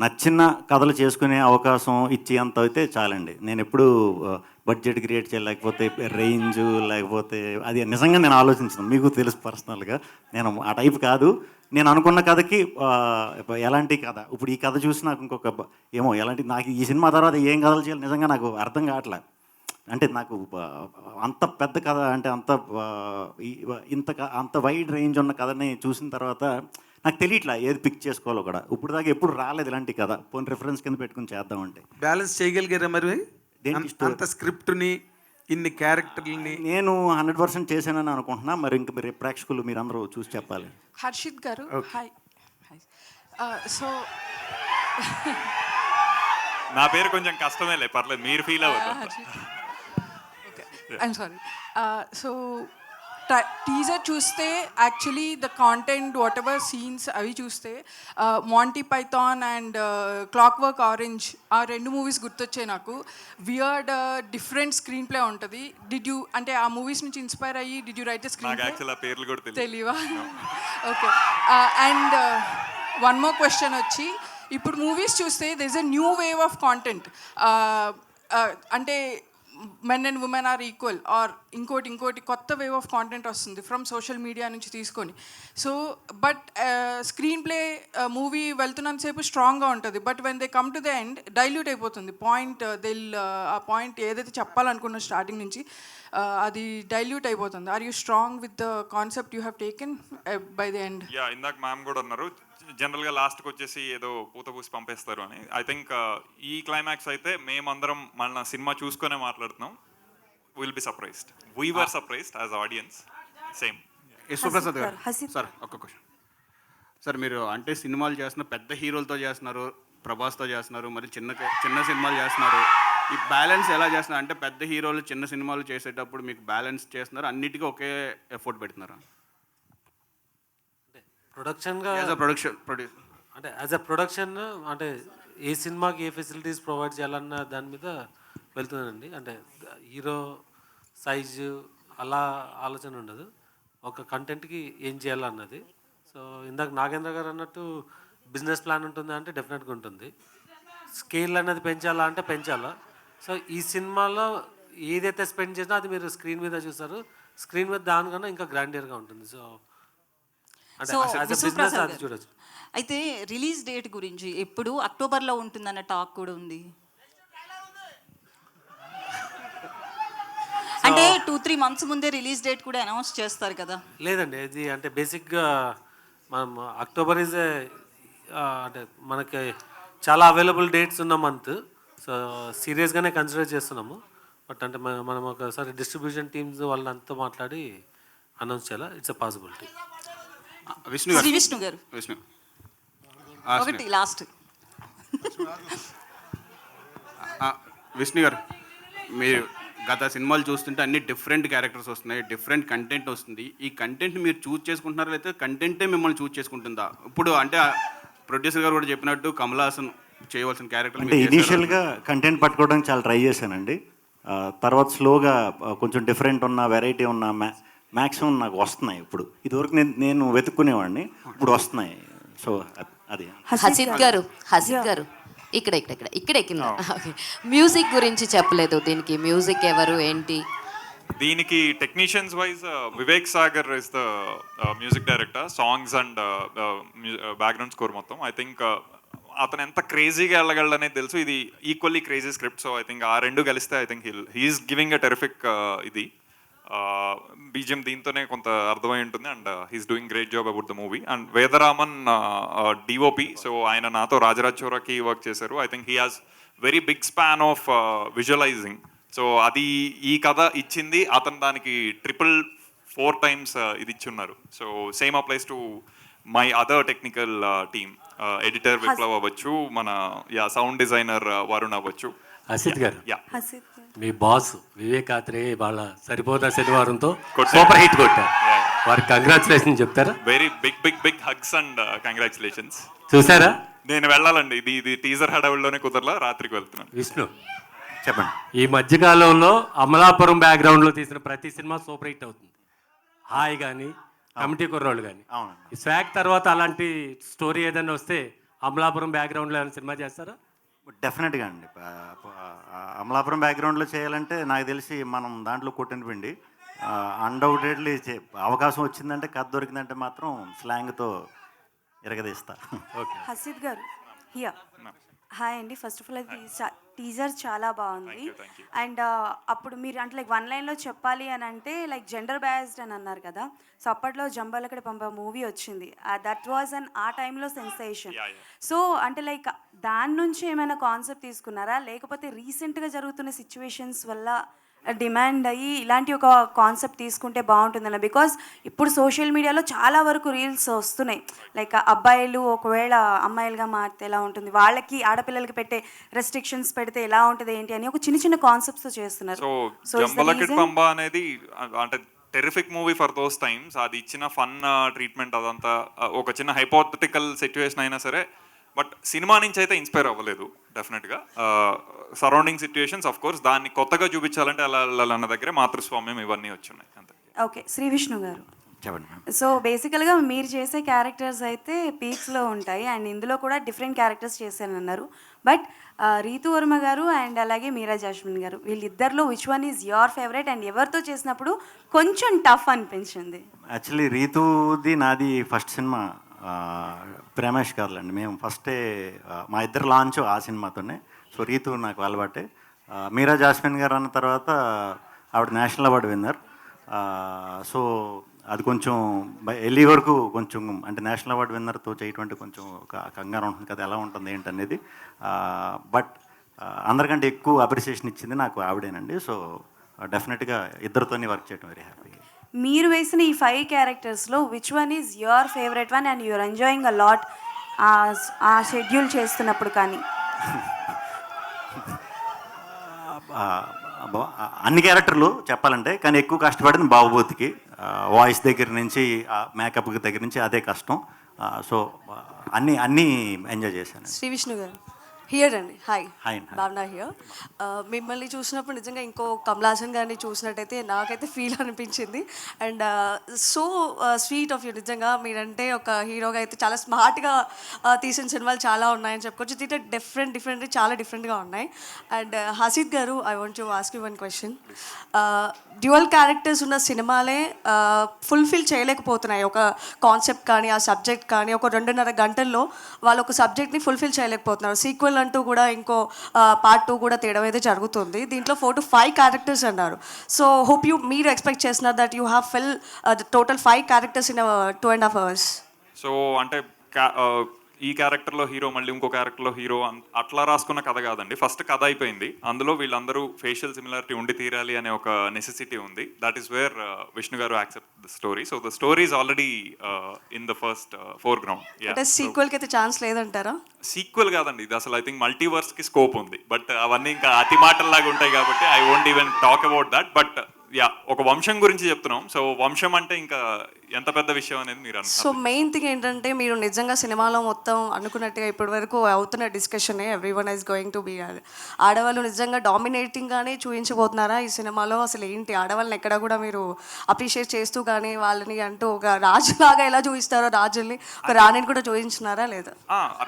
నచ్చిన కథలు చేసుకునే అవకాశం ఇచ్చేంత అయితే చాలండి. నేను ఎప్పుడు బడ్జెట్ క్రియేట్ చేయాలి, లేకపోతే రేంజ్, లేకపోతే అది నిజంగా నేను ఆలోచించను. మీకు తెలుసు పర్సనల్గా నేను ఆ టైప్ కాదు. నేను అనుకున్న కథకి ఎలాంటి కథ, ఇప్పుడు ఈ కథ చూసి నాకు ఇంకొక ఏమో ఎలాంటి, నాకు ఈ సినిమా తర్వాత ఏం కథలు చేయాలి నిజంగా నాకు అర్థం కావట్లే. అంటే నాకు అంత పెద్ద కథ, అంటే అంత వైడ్ రేంజ్ ఉన్న కథని చూసిన తర్వాత నాకు తెలియట్లా ఏది పిక్ చేసుకోవాలో కూడా. ఇప్పుడు దాకా ఎప్పుడు రాలేదు ఇలాంటి కథ. పోనీ రిఫరెన్స్ కింద పెట్టుకుని చేద్దామంటే బ్యాలెన్స్ చేయగలిగారా మరి అంత స్క్రిప్ట్ని, ఇన్ని క్యారెక్టర్ని? నేను 100% చేశానని అనుకుంటున్నా. మరి ఇంక మీరు ప్రేక్షకులు మీరందరూ చూసి చెప్పాలి. హర్షిత్ గారు, హాయ్. సో నా పేరు కొంచెం కష్టమేలే, పర్లేదు, మీరు ఫీల్ అవ్వదు. I'm sorry. సో టీజర్ చూస్తే actually the content whatever scenes అవి చూస్తే Monty Python and Clockwork Orange ఆ 2 మూవీస్ గుర్తొచ్చాయి నాకు. వియర్డ్ డిఫరెంట్ స్క్రీన్ ప్లే ఉంటుంది. డిడ్ యూ, అంటే ఆ మూవీస్ నుంచి ఇన్స్పైర్ అయ్యి did you write the screenplay? పేర్లు కూడా తెలియవా? Okay. And one more question వచ్చి, ఇప్పుడు మూవీస్ చూస్తే there is a new wave of content. అంటే men and women are equal or ఇంకోటి కొత్త వేవ్ ఆఫ్ కాంటెంట్ వస్తుంది ఫ్రమ్ సోషల్ మీడియా నుంచి తీసుకొని. So but screenplay movie వెళ్తున్నంతసేపు స్ట్రాంగ్గా ఉంటుంది, but when they come to the end dilute అయిపోతుంది పాయింట్. ఆ పాయింట్ ఏదైతే చెప్పాలనుకున్న స్టార్టింగ్ నుంచి అది డైల్యూట్ అయిపోతుంది. Are you strong with the concept you have taken by the end? Yeah, ఇందాక మ్యామ్ కూడా అన్నారు జనరల్గా లాస్ట్కి వచ్చేసి ఏదో పూత పూసి పంపేస్తారు అని. ఐ థింక్ ఈ క్లైమాక్స్ అయితే మేమందరం మన సినిమా చూసుకునే మాట్లాడుతున్నాం. Will be surprised. We were surprised as audience. Same. Yashwaprasad గారు సార్, ఒక్క క్వశ్చన్ సార్. మీరు అంటే సినిమాలు చేస్తున్న పెద్ద హీరోలతో చేస్తున్నారు, ప్రభాస్తో చేస్తున్నారు, మరి చిన్న సినిమాలు చేస్తున్నారు. ఈ బ్యాలెన్స్ ఎలా చేస్తున్నారు? అంటే పెద్ద హీరోలు చిన్న సినిమాలు చేసేటప్పుడు మీకు బ్యాలెన్స్ చేస్తున్నారు, అన్నిటికీ ఒకే ఎఫర్ట్ పెడుతున్నారా? ప్రొడక్షన్గా అంటే యాజ్ అ ప్రొడక్షన్, అంటే ఏ సినిమాకి ఏ ఫెసిలిటీస్ ప్రొవైడ్ చేయాలన్న దాని మీద వెళ్తుందండి. అంటే హీరో సైజు అలా ఆలోచన ఉండదు, ఒక కంటెంట్కి ఏం చేయాలన్నది. సో ఇందాక నాగేంద్ర గారు అన్నట్టు బిజినెస్ ప్లాన్ ఉంటుంది అంటే డెఫినెట్గా ఉంటుంది. స్కేల్ అనేది పెంచాలా అంటే పెంచాలా. సో ఈ సినిమాలో ఏదైతే స్పెండ్ చేసినా అది మీరు స్క్రీన్ మీద చూస్తారు. స్క్రీన్ మీద దానికన్నా ఇంకా గ్రాండియర్గా ఉంటుంది. సో చూడొచ్చు. అయితే రిలీజ్ డేట్ గురించి ఎప్పుడు అక్టోబర్లో ఉంటుందన్న టాక్ కూడా ఉంది. అంటే 2-3 months ముందే రిలీజ్ డేట్ కూడా అనౌన్స్ చేస్తారు కదా? లేదండి, ఇది అంటే బేసిక్గా మనం అక్టోబర్ ఈజ్ అంటే మనకి చాలా అవైలబుల్ డేట్స్ ఉన్న మంత్. సో సీరియస్గానే కన్సిడర్ చేస్తున్నాము. బట్ అంటే మనం ఒకసారి డిస్ట్రిబ్యూషన్ టీమ్స్ వాళ్ళంతా మాట్లాడి అనౌన్స్ చేయాలా. It's a possibility. విష్ణు గారు ఒకటి లాస్ట్. విష్ణు గారు, మీరు గత సినిమాలు చూస్తుంటే అన్ని డిఫరెంట్ క్యారెక్టర్స్ వస్తున్నాయి, డిఫరెంట్ కంటెంట్ వస్తుంది. ఈ కంటెంట్ మీరు చూస్ చేసుకుంటున్నారా, లేకపోతే కంటెంటే మిమ్మల్ని చూస్ చేసుకుంటుందా? ఇప్పుడు అంటే ప్రొడ్యూసర్ గారు కూడా చెప్పినట్టు కమల్ హాసన్ చేయవలసిన క్యారెక్టర్ అంటే ఇనీషియల్గా కంటెంట్ పట్టుకోవడానికి చాలా ట్రై చేశానండి. తర్వాత స్లోగా కొంచెం డిఫరెంట్ ఉన్న, వెరైటీ ఉన్న మ్యాక్సిమం నాకు వస్తున్నాయి. ఇప్పుడు ఇదివరకు నేను వెతుక్కునేవాడిని, ఇప్పుడు వస్తున్నాయి. సో అది. హసిత్ గారు ఇక్కడ కింద మ్యూజిక్ గురించి చెప్పలేదు. దీనికి మ్యూజిక్ ఎవరు ఏంటి? దీనికి technicians wise Vivek Sagar is the music director, songs and background score మొత్తం. ఐ థింక్ అతను ఎంత క్రేజీగా వెళ్ళగలడనేది తెలుసు. ఇది equally crazy script. So I think ఆ రెండు కలిస్తే I think he's giving a terrific ఇది బీజిఎం దీంతోనే కొంత అర్థమై ఉంటుంది. And he's doing great job about the movie. And Vedaraman DOP, so ఆయన నాతో రాజరాజ్ చోరాకి వర్క్ చేశారు. I think he has very big span of visualising. So అది ఈ కథ ఇచ్చింది అతను, దానికి 4 times ఇది ఇచ్చున్నారు. So same applies to my other technical team, editor Viplav అవ్వచ్చు, మన సౌండ్ డిజైనర్ వరుణ్ అవ్వచ్చు. హసిత్ గారు, మీ బాస్ వివేక్ ఆత్రేయ వాళ్ళ సరిపోదా శనివారంతో సూపర్ హిట్ కొట్టారు. వారికి కంగ్రాచులేషన్ చెప్తారా? Very big hugs and congratulations. చూసారా? నేను వెళ్ళాలండి, ఇది టీజర్ హడావుల్లోనే కుదరలా, రాత్రికి వెళ్తున్నాను. విష్ణు చెప్పండి. ఈ మధ్యకాలంలో అమలాపురం బ్యాక్గ్రౌండ్లో తీసిన ప్రతి సినిమా సూపర్ హిట్ అవుతుంది. హాయ్ కానీ కమిటీ కుర్రోళ్ళు కానీ అవునండి. ఈ స్వాగ్ తర్వాత అలాంటి స్టోరీ ఏదైనా వస్తే అమలాపురం బ్యాక్గ్రౌండ్లో ఏమైనా సినిమా చేస్తారా? డెఫినెట్గా అండి. అమలాపురం బ్యాక్గ్రౌండ్లో చేయాలంటే నాకు తెలిసి మనం దాంట్లో కొట్టిన పిండి. అన్డౌటెడ్లీ అవకాశం వచ్చిందంటే, కథ దొరికిందంటే మాత్రం స్లాంగ్తో ఎరగదీస్తా. ఓకే. హసీద్ గారు హియర్. హాయ్ అండి. ఫస్ట్ ఆఫ్ ఆల్ అది టీజర్ చాలా బాగుంది. అండ్ అప్పుడు మీరు అంటే లైక్ వన్ లైన్లో చెప్పాలి అని అంటే లైక్ జెండర్ బయాస్డ్ అని అన్నారు కదా. సో అప్పట్లో జంబాలకడ పంప మూవీ వచ్చింది. దట్ వాజ్ అన్ ఆ టైంలో సెన్సేషన్. సో అంటే లైక్ దాని నుంచి ఏమైనా కాన్సెప్ట్ తీసుకున్నారా, లేకపోతే రీసెంట్గా జరుగుతున్న సిచ్యువేషన్స్ వల్ల డిమాండ్ అయ్యి ఇలాంటి ఒక కాన్సెప్ట్ తీసుకుంటే బాగుంటుందన్న? బికాజ్ ఇప్పుడు సోషల్ మీడియాలో చాలా వరకు రీల్స్ వస్తున్నాయి. లైక్ అబ్బాయిలు ఒకవేళ అమ్మాయిలుగా మారితే ఎలా ఉంటుంది, వాళ్ళకి ఆడపిల్లలకి పెట్టే రెస్ట్రిక్షన్స్ పెడితే ఎలా ఉంటుంది ఏంటి అని ఒక చిన్న చిన్న కాన్సెప్ట్స్ చేస్తున్నారు. సో జంబలకిడ్ పంబ అనేది అంటే terrific movie for those times. అది ఇచ్చిన ఫన్ ట్రీట్మెంట్ అదంతా ఒక చిన్న హైపోథెటికల్ సిచ్యువేషన్ అయినా సరే, బట్ సినిమా నుంచి అయితే ఇన్స్పైర్ అవ్వలేదు డెఫినెట్గా. సరౌండింగ్ సిచ్యువేషన్స్ ఆఫ్ కోర్స్ దాన్ని కొత్తగా చూపించాలంటే అలా వెళ్ళాలన్న దగ్గరే మాతృస్వామ్యం ఇవన్నీ వచ్చున్నాయి అంతే. ఓకే, శ్రీ విష్ణు గారు చెప్పండి. సో బేసికల్గా మీరు చేసే క్యారెక్టర్స్ అయితే పీక్స్లో ఉంటాయి అండ్ ఇందులో కూడా డిఫరెంట్ క్యారెక్టర్స్ చేశానన్నారు. బట్ రీతు వర్మ గారు అండ్ అలాగే మీరా జాస్మిన్ గారు, వీళ్ళిద్దరిలో which one is your favourite and ఎవరితో చేసినప్పుడు కొంచెం టఫ్ అనిపించింది? యాక్చువల్లీ రీతుది నాది ఫస్ట్ సినిమా ప్రేమేష్ గారులండి. మేము ఫస్టే మా ఇద్దరు లాంచ్ ఆ సినిమాతోనే. సో రీతు నాకు అలవాటే. మీరా జాస్మిన్ గారు అన్న తర్వాత ఆవిడ నేషనల్ అవార్డు విన్నర్. సో అది కొంచెం వెళ్ళి వరకు కొంచెం అంటే నేషనల్ అవార్డు విన్నర్తో చేయటువంటి కొంచెం ఒక కంగారు ఉంటుంది కదా, ఎలా ఉంటుంది ఏంటనేది. బట్ అందరికంటే ఎక్కువ అప్రిసియేషన్ ఇచ్చింది నాకు ఆవిడేనండి. సో డెఫినెట్గా ఇద్దరితోనే వర్క్ చేయడం వెరీ హ్యాపీ. మీరు వేసిన ఈ 5 క్యారెక్టర్స్లో which one is your favourite one and you are enjoying a lot ఆ షెడ్యూల్ చేస్తున్నప్పుడు? కానీ అన్ని క్యారెక్టర్లు చెప్పాలంటే, కానీ ఎక్కువ కష్టపడింది బాబుబోతికి. వాయిస్ దగ్గర నుంచి మేకప్ దగ్గర నుంచి అదే కష్టం. సో అన్నీ ఎంజాయ్ చేశాను. శ్రీ విష్ణు గారు హియర్ అండి. Hi hi. భావన హియర్. మిమ్మల్ని చూసినప్పుడు నిజంగా ఇంకో కమల్ హాసన్ గారిని చూసినట్టయితే నాకైతే ఫీల్ అనిపించింది. And so sweet of you. నిజంగా మీరంటే ఒక హీరోగా అయితే చాలా స్మార్ట్గా తీసిన సినిమాలు చాలా ఉన్నాయని చెప్పుకోవచ్చు. దీంట్లో డిఫరెంట్ చాలా డిఫరెంట్గా ఉన్నాయి. అండ్ హసీద్ గారు, I want to ask you one question. Dual characters ఉన్న సినిమాలే ఫుల్ఫిల్ చేయలేకపోతున్నాయి. ఒక కాన్సెప్ట్ కానీ ఆ సబ్జెక్ట్ కానీ ఒక 2.5 గంటల్లో వాళ్ళు ఒక సబ్జెక్ట్ని ఫుల్ఫిల్ చేయలేకపోతున్నారు. సీక్వెల్ అంటూ కూడా ఇంకో పార్ట్ 2 కూడా తీయడం అయితే జరుగుతుంది. దీంట్లో 4 to 5 క్యారెక్టర్స్ అన్నారు. సో హోప్ మీరు ఎక్స్పెక్ట్ చేస్తున్నారు that you have fill total 5 characters in 2.5 hours. So అంటే ఈ క్యారెక్టర్లో హీరో మళ్ళీ ఇంకో క్యారెక్టర్లో హీరో అట్లా రాసుకున్న కథ కాదండి. ఫస్ట్ కథ అయిపోయింది, అందులో వీళ్ళందరూ ఫేషియల్ సిమిలారిటీ ఉండి తీరాలి అనే ఒక నెసెసిటీ ఉంది. దట్ ఈస్ వేర్ విష్ణు గారు accept the story. So the story is already in the first foreground. అంటే సీక్వెల్కి అయితే ఛాన్స్ లేదంటారా? సీక్వెల్ కాదండి ఇది అసలు. ఐ థింక్ మల్టీవర్స్కి స్కోప్ ఉంది, బట్ అవన్నీ ఇంకా అతి మాటల్లాగా ఉంటాయి కాబట్టి I won't even talk about that. But yeah, ఒక వంశం గురించి చెప్తున్నాం. సో వంశం అంటే ఇంకా ఎంత పెద్ద విషయం అనేది మీరు సో మెయిన్ థింగ్ ఏంటంటే మీరు నిజంగా సినిమాలో మొత్తం అనుకున్నట్టుగా ఇప్పటి వరకు అవుతున్న డిస్కషనే every one is going to be ఆడవాళ్ళు నిజంగా డామినేటింగ్గానే చూపించబోతున్నారా ఈ సినిమాలో? అసలు ఏంటి ఆడవాళ్ళని ఎక్కడ కూడా మీరు అప్రిషియేట్ చేస్తూ కానీ వాళ్ళని అంటూ ఒక రాజులాగా ఎలా చూపిస్తారో రాజుల్ని ఒక రాణిని కూడా చూపించినారా లేదా?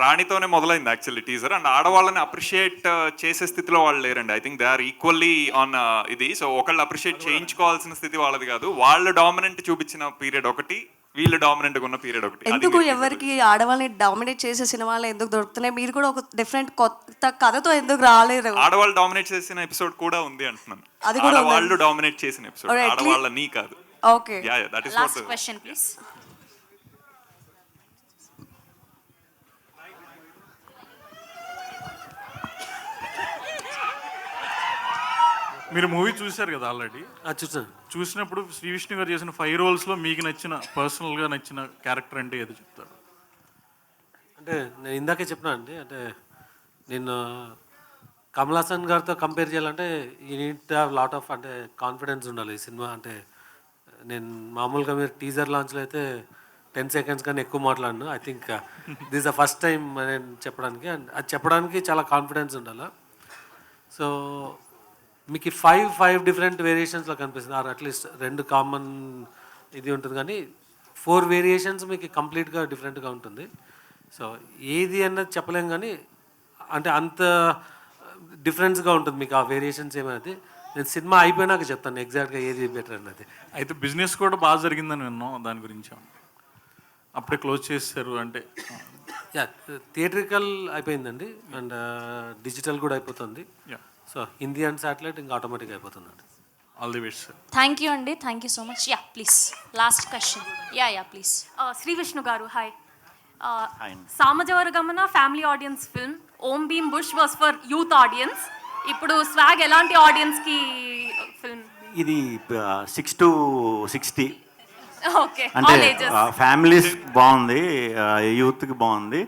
రాణితోనే మొదలైంది యాక్చువల్లీ టీజర్. అండ్ ఆడవాళ్ళని అప్రిషియేట్ చేసే స్థితిలో వాళ్ళు లేరండి. I think they are equally on ఇది. సో ఒకళ్ళు అప్రిషియేట్ చేయించుకోవాల్సిన స్థితి వాళ్ళది కాదు. వాళ్ళు డామినెంట్ చూపించిన పీరియడ్ ఒకటి, వీళ్ళు డామినెంట్ ఉన్న పీరియడ్ ఒకటి. ఎందుకు ఎవరికి ఆడవాళ్ళని డామినేట్ చేసే సినిమాలు ఎందుకు దొరుకుతున్నాయి? మీరు కూడా ఒక డిఫరెంట్ కొత్త కథతో ఎందుకు రాలేరు? ఆడవాళ్ళు డామినేట్ చేసిన ఎపిసోడ్ కూడా ఉంది అంటున్నాను. అది కూడా వాళ్ళు డామినేట్ చేసిన ఎపిసోడ్, ఆడవాళ్ళని కాదు. Okay, yeah that is last question please. మీరు మూవీ చూశారు కదా ఆల్రెడీ? చూసాను. చూసినప్పుడు శ్రీ విష్ణు గారు చేసిన 5 రోల్స్లో మీకు నచ్చిన పర్సనల్గా నచ్చిన క్యారెక్టర్ అంటే ఏదో చెప్తారు? అంటే నేను ఇందాకే చెప్పినా అండి, అంటే నేను కమల్ హాసన్ గారితో కంపేర్ చేయాలంటే ఈ నీడ్ హ్యావ్ లాట్ ఆఫ్ అంటే కాన్ఫిడెన్స్ ఉండాలి ఈ సినిమా. అంటే నేను మామూలుగా మీరు టీజర్ లాంచ్లో అయితే 10 seconds కానీ ఎక్కువ మాట్లాడను. I think this the first time నేను చెప్పడానికి, అండ్ అది చెప్పడానికి చాలా కాన్ఫిడెన్స్ ఉండాలి. సో మీకు 5 డిఫరెంట్ వేరియేషన్స్లో కనిపిస్తుంది, ఆర్ అట్లీస్ట్ 2 కామన్ ఇది ఉంటుంది, కానీ 4 వేరియేషన్స్ మీకు కంప్లీట్గా డిఫరెంట్గా ఉంటుంది. సో ఏది అన్నది చెప్పలేం, కానీ అంటే అంత డిఫరెన్స్గా ఉంటుంది మీకు ఆ వేరియేషన్స్ ఏమైనా. నేను సినిమా అయిపోయినాక చెప్తాను ఎగ్జాక్ట్గా ఏది బెటర్ అన్నది. అయితే బిజినెస్ కూడా బాగా జరిగిందని విన్నాం, దాని గురించి అప్పుడే క్లోజ్ చేశారు అంటే? యా, థియేట్రికల్ అయిపోయిందండి, అండ్ డిజిటల్ కూడా అయిపోతుంది. సో హిందీ అండ్ శాటిలైట్ ఇంకా ఆటోమేటిక్ అయిపోతుందండి. All the best sir. Thank you అండి, thank you so much. Yeah please, last question. Yeah please. Sri Vishnu గారు, hi. Samajavaragamana family audience film, Om Bheem Bush was for youth audience. ఇప్పుడు స్వాగ్ ఎలాంటి ఆడియన్స్కి ఫిల్మ్? ఇది 6 to 60 ఓకే, అంటే ఆల్ ఏజెస్. ఫ్యామిలీస్ బాగుంది, యూత్కి బాగుంది,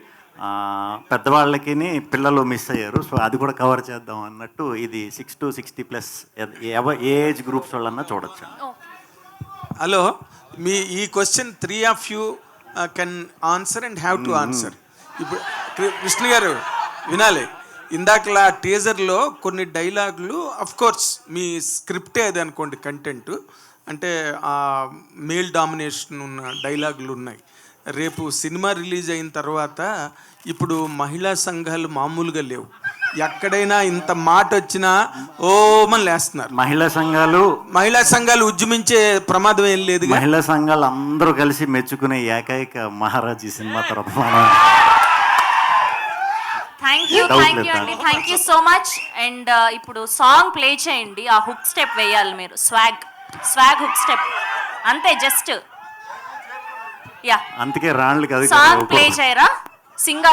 పెద్దవాళ్ళకి పిల్లలు మిస్ అయ్యారు. సో అది కూడా కవర్ చేద్దాం అన్నట్టు ఇది 6 to 60+ ఏ ఏజ్ గ్రూప్స్ వాళ్ళన్నా చూడొచ్చు. హలో, మీ ఈ question 3 of you can answer and have to answer. ఇప్పుడు విష్ణు గారు వినాలి, ఇందాకలా టీజర్లో కొన్ని డైలాగులు కోర్స్ మీ స్క్రిప్టే అది అనుకోండి, కంటెంట్ అంటే మేల్ డామినేషన్ ఉన్న డైలాగులు ఉన్నాయి. రేపు సినిమా రిలీజ్ అయిన తర్వాత ఇప్పుడు మహిళా సంఘాలు మామూలుగా లేవు, ఎక్కడైనా ఇంత మాట వచ్చినా ఓమని లేస్తున్నారు. మహిళా సంఘాలు ఉద్యమించే ప్రమాదం ఏం లేదు. మహిళా సంఘాలు అందరూ కలిసి మెచ్చుకునే ఏకైక మహారాజ్ ఈ సినిమా తరఫున. థ్యాంక్ యూ అండి, thank you so much. And ఇప్పుడు సాంగ్ ప్లే చేయండి, ఆ హుక్ స్టెప్ వేయాలి మీరు, స్వాగ్ హుక్ స్టెప్ అంతే, జస్ట్ అందుకే రాళ్ళు కదా సాంగ్ ప్లే చేయరా, సింగా